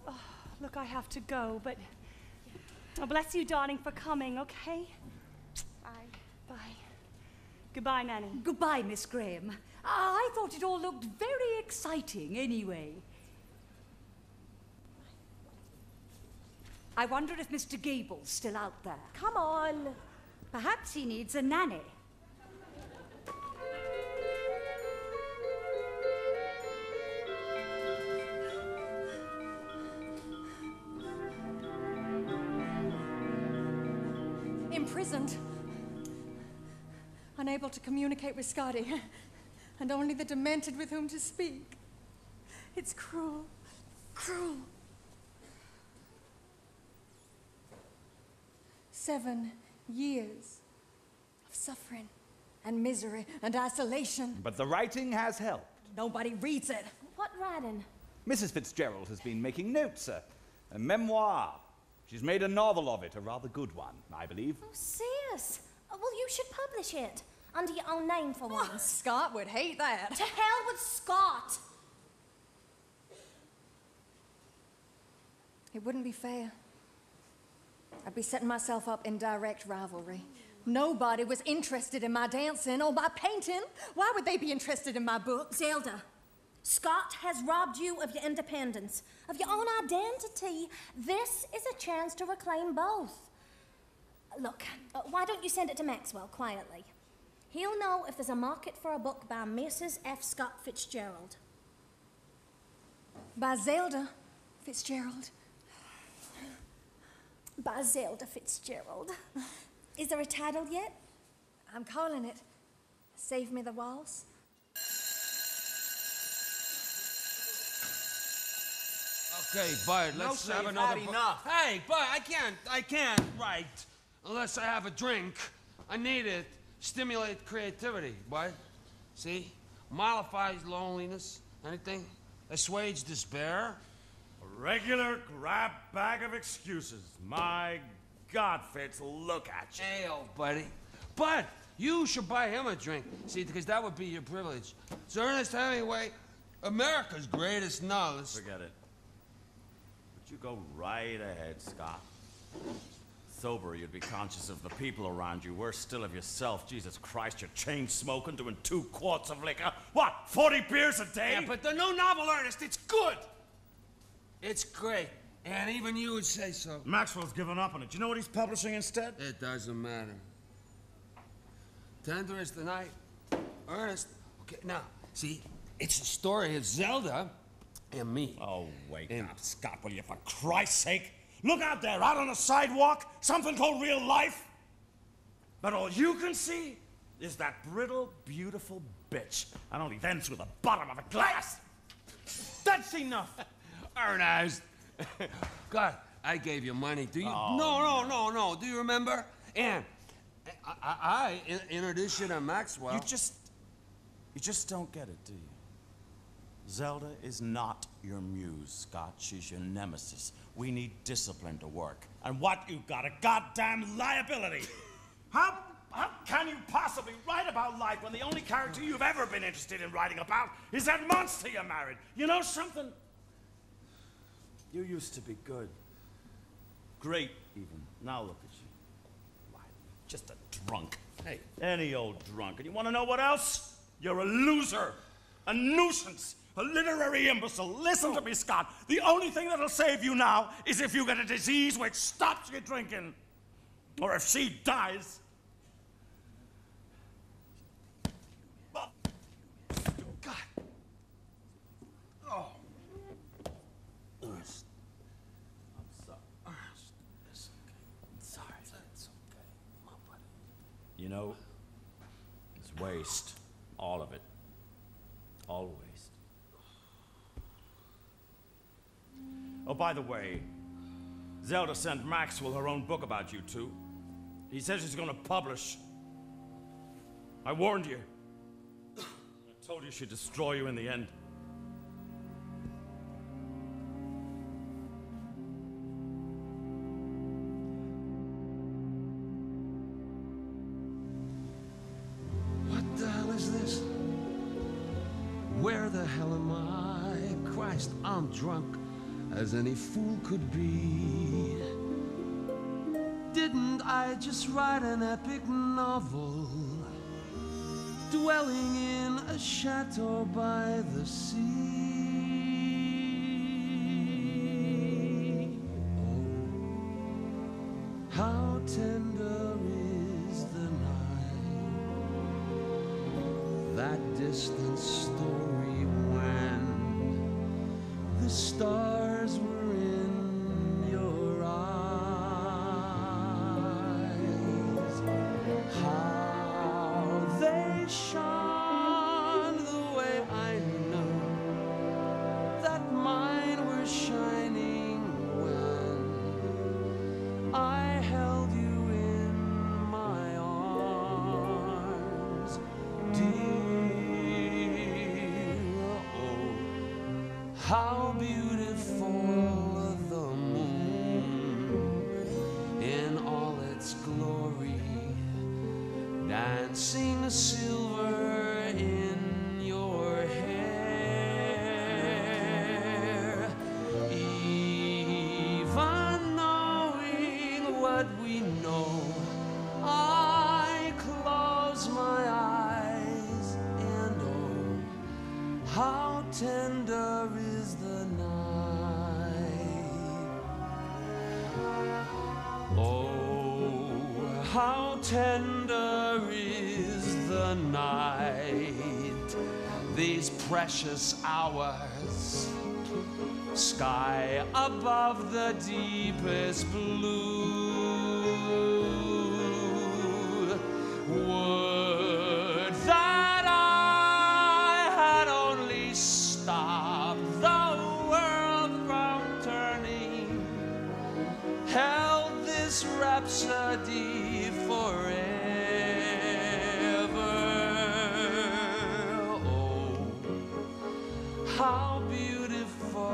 Oh, look, I have to go, but oh, bless you, darling, for coming, okay? Bye. Bye. Goodbye, Nanny. Goodbye, Miss Graham. I thought it all looked very exciting anyway. I wonder if Mr. Gable's still out there. Come on. Perhaps he needs a nanny. Imprisoned. Unable to communicate with Scotty. And only the demented with whom to speak. It's cruel. Cruel. 7 years of suffering and misery and isolation. But the writing has helped. Nobody reads it. What writing? Mrs. Fitzgerald has been making notes, a memoir. She's made a novel of it, a rather good one, I believe. Oh, serious? Well, you should publish it. Under your own name for once. Scott would hate that. To hell with Scott! It wouldn't be fair. I'd be setting myself up in direct rivalry. Nobody was interested in my dancing or my painting. Why would they be interested in my books? Zelda, Scott has robbed you of your independence, of your own identity. This is a chance to reclaim both. Look, why don't you send it to Maxwell quietly? He'll know if there's a market for a book by Mrs. F.Scott Fitzgerald. By Zelda Fitzgerald. By Zelda Fitzgerald. Is there a title yet? I'm calling it Save Me the Waltz. Okay, Bud, let's have another. Enough. Hey, Bud, I can't write unless I have a drink. I need it. Stimulate creativity, Bud. See? Mollifies loneliness. Anything? Assuage despair. A regular grab bag of excuses. My God, Fitz, look at you. Hey, old buddy. Bud, you should buy him a drink. See, because that would be your privilege. It's Ernest Hemingway, America's greatest novelist. Forget it. But you go right ahead, Scott. Sober, you'd be conscious of the people around you. Worse still of yourself. Jesus Christ, you're chain smoking, doing 2 quarts of liquor. What, 40 beers a day? Yeah, but the new novel, Ernest, it's good. It's great. And even you would say so. Maxwell's given up on it. Do you know what he's publishing instead? It doesn't matter. Tender is the night. Ernest. Okay, now, see, it's the story of Zelda and me. Oh, wake up, Scott, will you, for Christ's sake? Look out there, out on the sidewalk, something called real life. But all you can see is that brittle, beautiful bitch. And only then through the bottom of a glass. That's enough. Ernest. God, I gave you money. Do you? Oh, No. Do you remember? And I introduced you to Maxwell. You just don't get it, do you? Zelda is not your muse, Scott. She's your nemesis. We need discipline to work. And what, you got a goddamn liability? How can you possibly write about life when the only character you've ever been interested in writing about is that monster you married? You know something? You used to be good. Great, even. Now look at you. Why, just a drunk. Hey, any old drunk. And you want to know what else? You're a loser. A nuisance. A literary imbecile. Listen to me, Scott. The only thing that'll save you now is if you get a disease which stops you drinking. Or if she dies. God. Oh. Ernest. I'm sorry. Ernest. It's okay. I'm sorry. It's okay. Come on, buddy. You know, there's Waste. All of it. All waste. Oh, by the way, Zelda sent Maxwell her own book about you two. He says she's gonna publish. I warned you. I told you she'd destroy you in the end. What the hell is this? Where the hell am I? Christ, I'm drunk as any fool could be. Didn't I just write an epic novel, dwelling in a chateau by the sea? Oh, how tender is the night, that distant story when the stars were in your eyes. How they shone the way I know that mine were shining when I held you in my arms, dear. Oh, how beautiful the moon in all its glory, dancing silver in your hair. Even knowing what we know, I close my eyes and oh, how tender is the night. Oh, how tender is the night, these precious hours, sky above the deepest blue. Would that I had only stopped the world from turning, held this rhapsody forever. Oh, how beautiful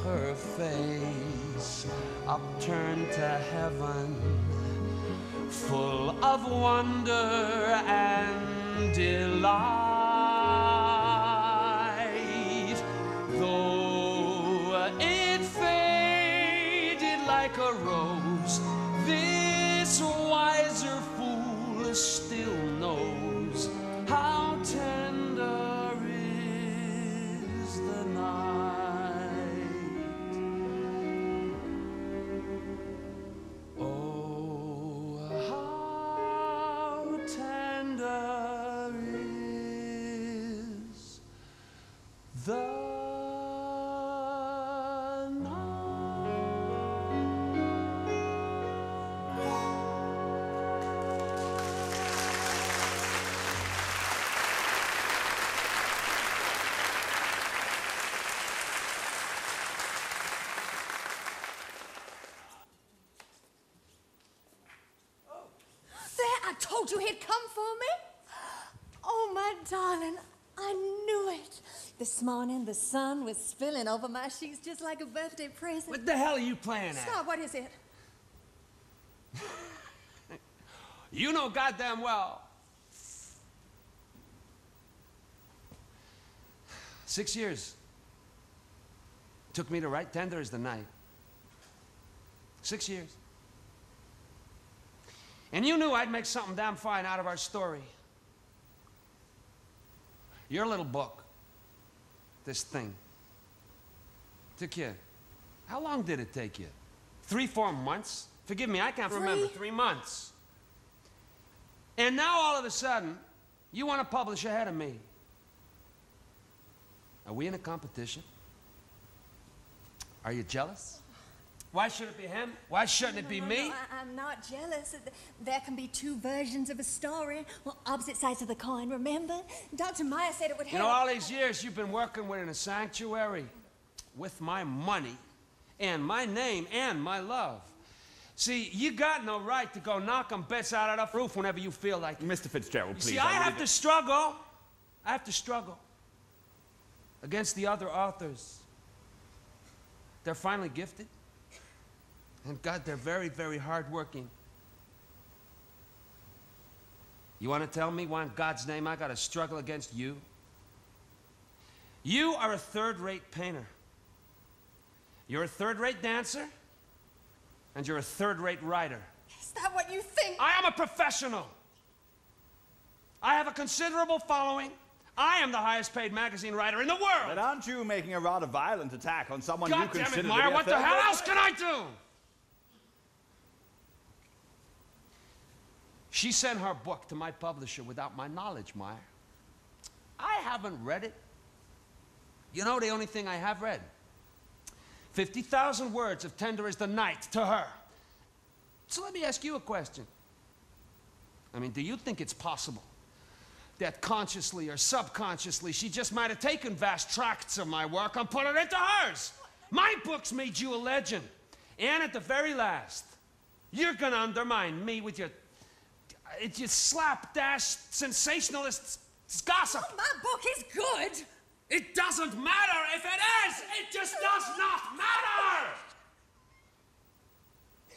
her face, upturned to heaven, full of wonder and delight. Though it faded like a rose, this wiser fool still knows how tender is the night. Oh, how tender is the night. There, I told you he'd come for me. Oh, my darling, I knew it. This morning, the sun was spilling over my sheets just like a birthday present. What the hell are you playing at? Scott, what is it? You know goddamn well. 6 years. Took me to write Tender as the Night. 6 years. And you knew I'd make something damn fine out of our story. Your little book. This thing. Took you. How long did it take you? 3-4 months? Forgive me, I can't remember. 3 months. And now all of a sudden, you want to publish ahead of me. Are we in a competition? Are you jealous? Why should it be him? Why shouldn't it be me? No, I'm not jealous. There can be two versions of a story. Well, opposite sides of the coin, remember? Dr. Meyer said it would help. You know, all these years you've been working within a sanctuary with my money and my name and my love. See, you got no right to go knocking bits out of the roof whenever you feel like it. Mr. Fitzgerald, please. See, I have to struggle. I have to struggle against the other authors. They're finally gifted. And God, they're very, very hardworking. You want to tell me why in God's name I got to struggle against you? You are a third-rate painter. You're a third-rate dancer. And you're a third-rate writer. Is that what you think? I am a professional. I have a considerable following. I am the highest-paid magazine writer in the world. But aren't you making a rather violent attack on someone God you consider damn it, to Meyer, be a what the third-rate hell else can I do? She sent her book to my publisher without my knowledge, Meyer. I haven't read it. You know the only thing I have read? 50,000 words of Tender as the Night to her. So let me ask you a question. I mean, do you think it's possible that consciously or subconsciously she just might have taken vast tracts of my work and put it into hers? My books made you a legend. And at the very last, you're gonna undermine me with your slapdash sensationalist gossip. Oh, my book is good. It doesn't matter if it is! It just does not matter!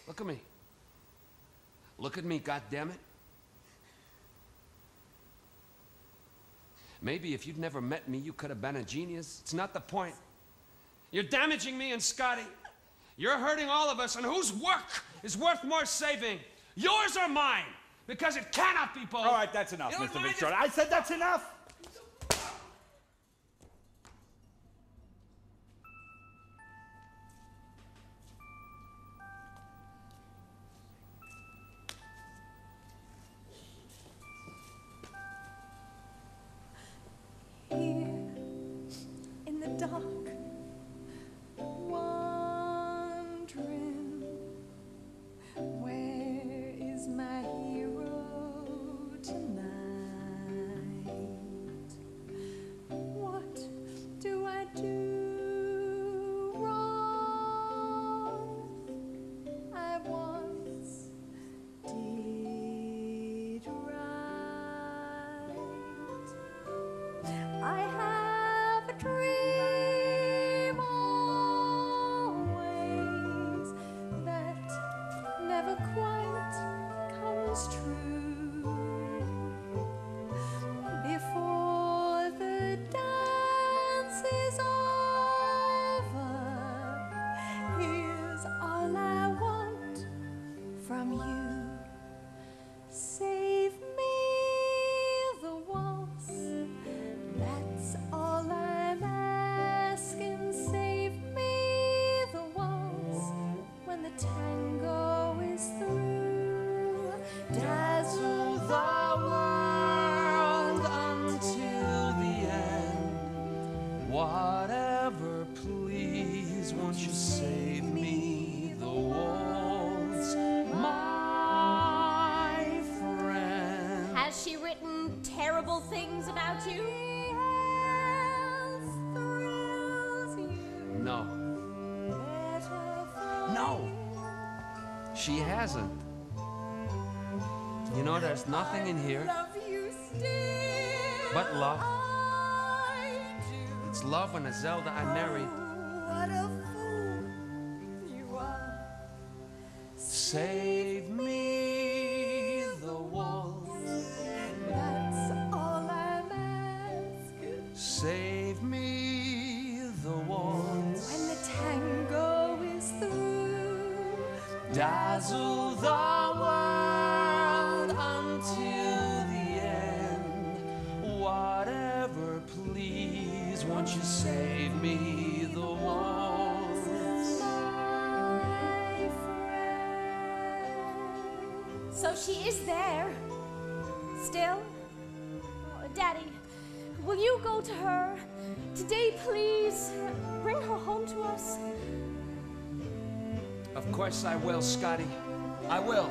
Look at me. Look at me, goddammit. Maybe if you'd never met me, you could have been a genius. It's not the point. You're damaging me and Scotty. You're hurting all of us, and whose work is worth more saving? Yours or mine? Because it cannot be both. All right, that's enough, Mr. Fitzgerald. I said that's enough. Here in the dark, wondering, where is my hero tonight? What do I do wrong? I once did right. I have a dream always that never quite comes true. Before the dance is over, here's all I want from you. Save me the waltz. That's all I'm asking. Save me the waltz when the tango is through. Dazzle the world until the end. Whatever, please, won't you save me the waltz, my friend? Has she written terrible things about you? No. No. She hasn't. You know, there's nothing in here but love. It's love and a Zelda I married. What a fool you are. Save me the waltz. That's all I'm asking. Save me the waltz. When the tango is through, Dazzle the world until the end. Whatever, please, won't you save me the waltz? my friend. So she is there. Still? Oh, Daddy, will you go to her? Today, please. Bring her home to us. Of course I will, Scotty. I will.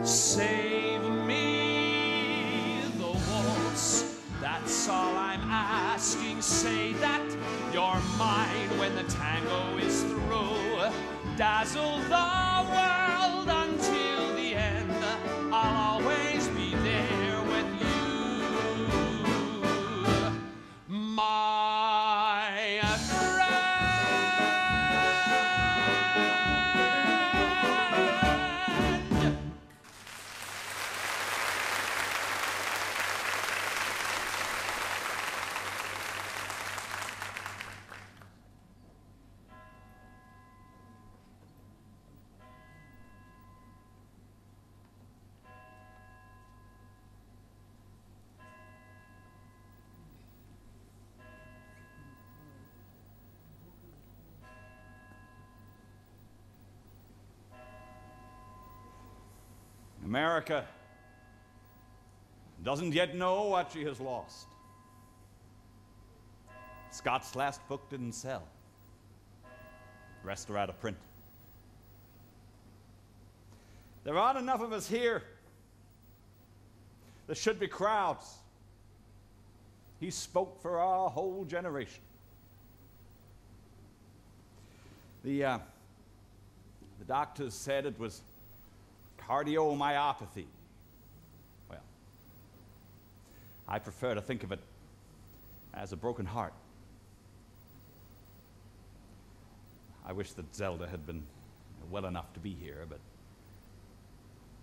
Save me the waltz. That's all I'm asking. Say that you're mine when the tango is through. Dazzle the world until the end. I'll always be there with you, my friend. America doesn't yet know what she has lost. Scott's last book didn't sell. The rest are out of print. There aren't enough of us here. There should be crowds. He spoke for our whole generation. The doctors said it was cardiomyopathy. Well, I prefer to think of it as a broken heart. I wish that Zelda had been well enough to be here, but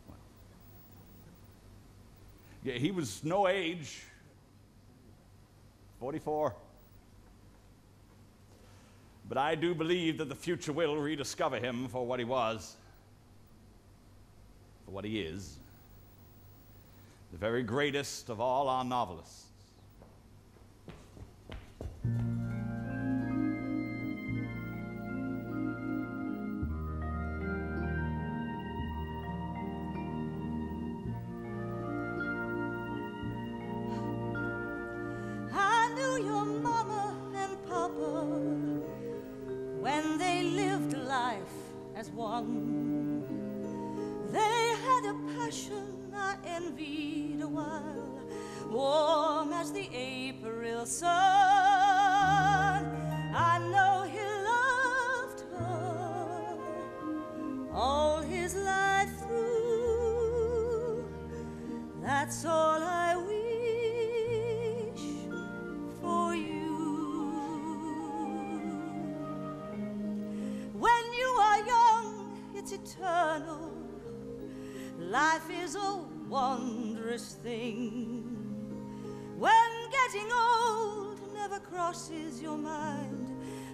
well. Yeah, he was no age, 44. But I do believe that the future will rediscover him for what he was. What he is, the very greatest of all our novelists. I knew your mama and papa when they lived life as one. They had a passion I envied a while, warm as the April sun. I know he loved her all his life through. That's all I wish for you. When you are young, it's eternal. Life is a wondrous thing. When getting old never crosses your mind,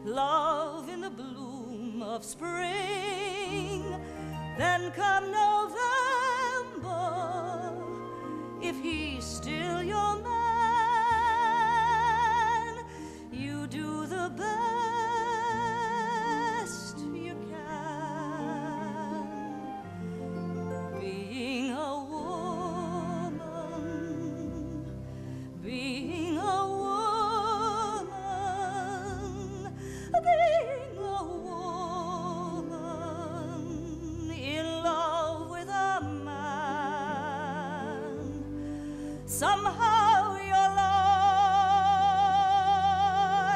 love in the bloom of spring. Then come November, if he's still your man, you do the best you can. Being a woman, being a woman, being a woman in love with a man. Somehow your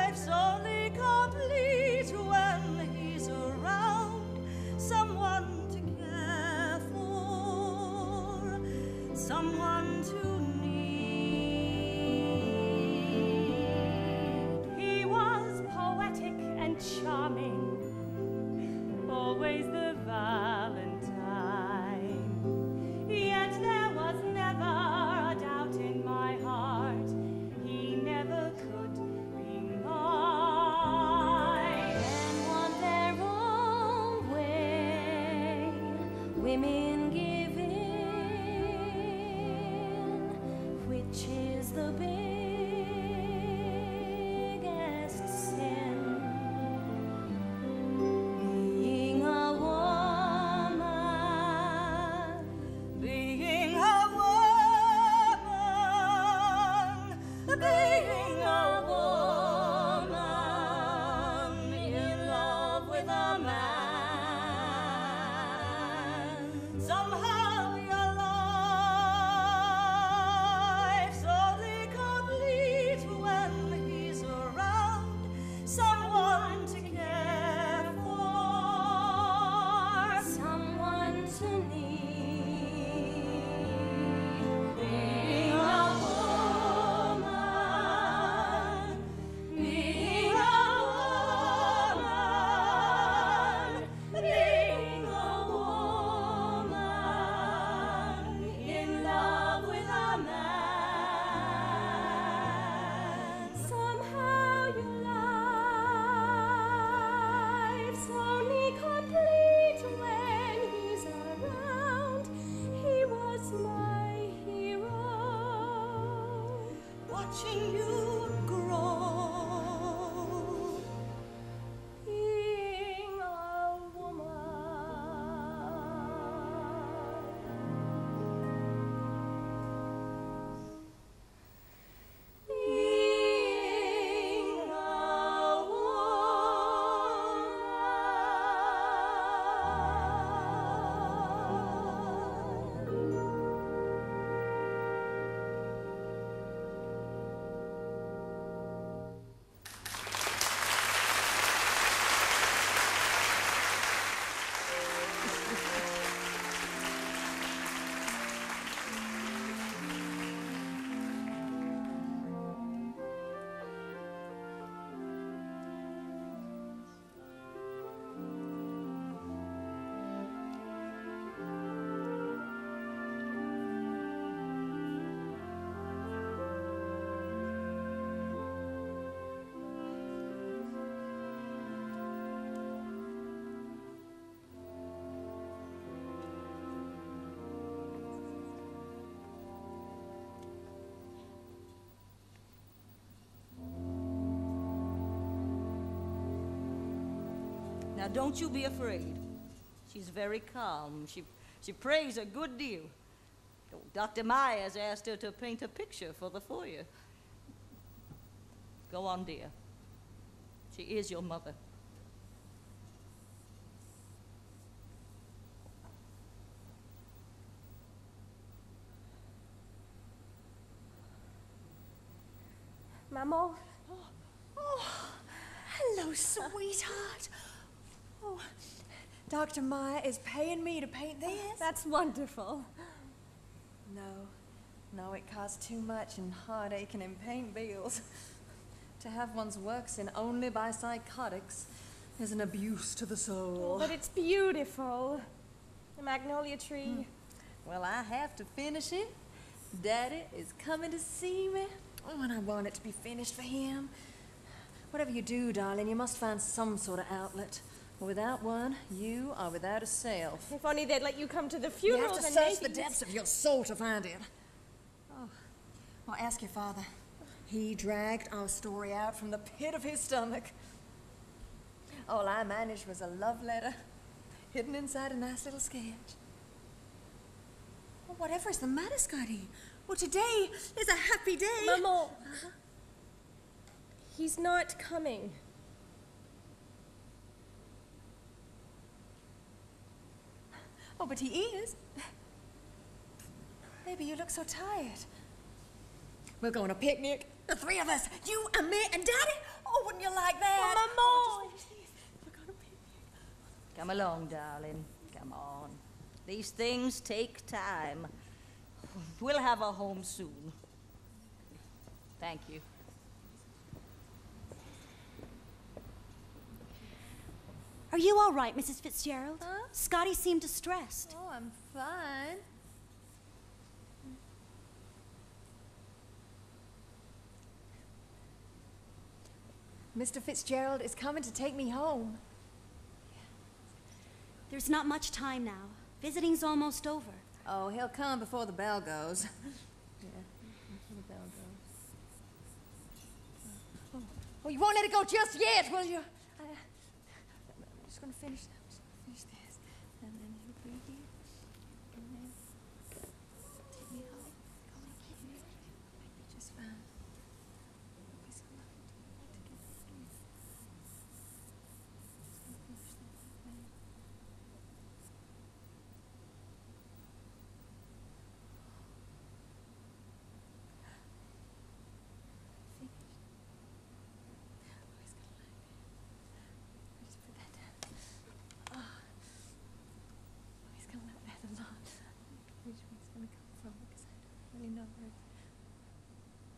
life's only complete when he's around, someone to care for, someone to need. He was poetic and charming, always the Valentine. Yet there was never a doubt in my heart, he never could be mine. Men want their own way, women give in, which is the biggest sin. Being a woman, Being a woman, being a woman in love with a man. Now, don't you be afraid. She's very calm. She prays a good deal. Dr. Myers asked her to paint a picture for the foyer. Go on, dear. She is your mother. Maman? Oh, hello, sweetheart. Oh, Dr. Meyer is paying me to paint this? That's wonderful. No, it costs too much in heartache and paint bills. To have one's work seen only by psychotics is an abuse to the soul. But it's beautiful. The magnolia tree. Well, I have to finish it. Daddy is coming to see me. Oh, and I want it to be finished for him. Whatever you do, darling, you must find some sort of outlet. Without one, you are without a self. If only they'd let you come to the funeral. You have to search the depths of your soul to find it. Oh, well, ask your father. He dragged our story out from the pit of his stomach. All I managed was a love letter hidden inside a nice little sketch. Well, whatever is the matter, Scotty? Well, today is a happy day. Maman, he's not coming. Oh, but he is. Baby, you look so tired. We'll go on a picnic. The three of us. You and me and Daddy. Oh, wouldn't you like that? Maman! Oh, we're going to picnic. Come along, darling. Come on. These things take time. We'll have a home soon. Thank you. Are you all right, Mrs. Fitzgerald? Huh? Scotty seemed distressed. Oh, I'm fine. Mr. Fitzgerald is coming to take me home. There's not much time now. Visiting's almost over. Oh, he'll come before the bell goes. Yeah, before the bell goes. Oh, you won't let it go just yet, will you? I'm just going to finish this, and then he'll be here, and then take me home. Just fine. It'll be so lovely to get together.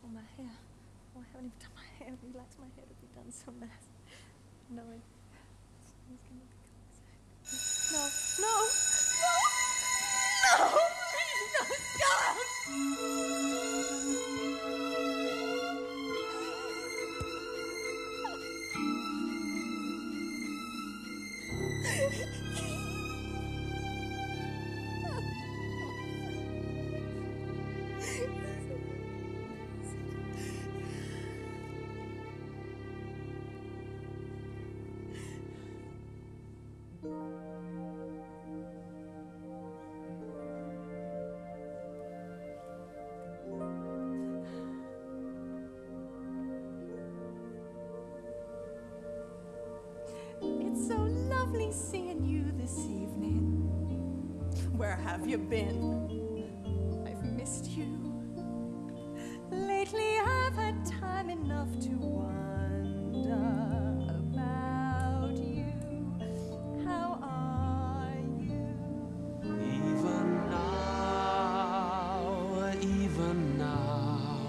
Oh, my hair. Oh, I haven't even done my hair. Relax my hair to be done so nice. No, he's gonna become exact. No, no, no! No! Please, no, Scott! It's so lovely seeing you this evening. Where have you been? I've missed you. Lately I've had time enough to wonder about you. How are you? Even now,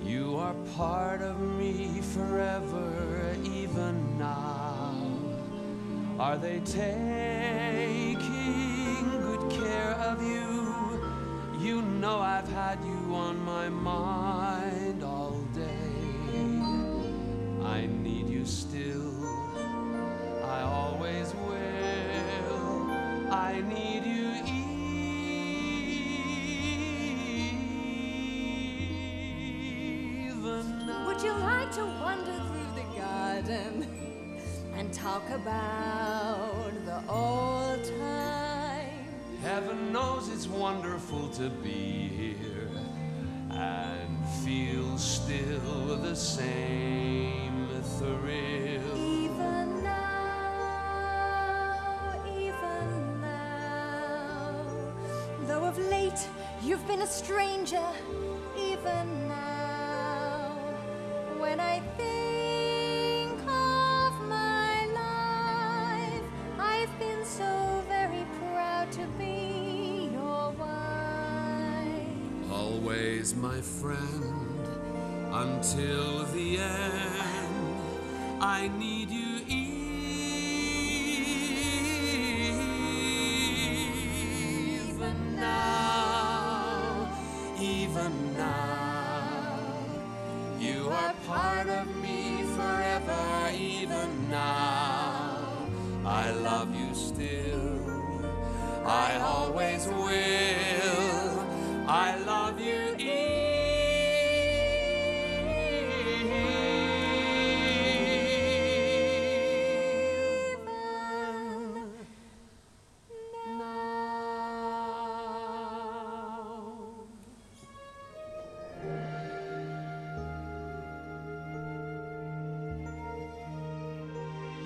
you are part of me forever, even now. Are they taking good care of you? You know I've had you on my mind all day. I need you still, I always will. I need you even now. Would you like to wander through the garden and talk about the old time. Heaven knows it's wonderful to be here and feel still the same thrill. Even now, though of late you've been a stranger, even now, when I think of my life, I've been so very proud to be your wife. Always my friend, until the end, I need you even now, even now. You are part of me forever, even now. I love you still, I always will. I love you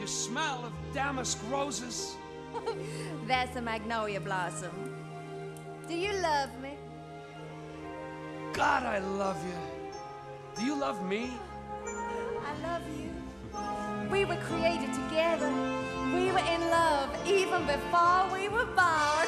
smell of damask roses. That's a magnolia blossom. Do you love me? God, I love you. Do you love me? I love you. We were created together. We were in love even before we were born.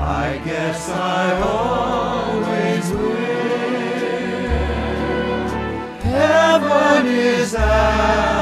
I guess I always will. Heaven is out.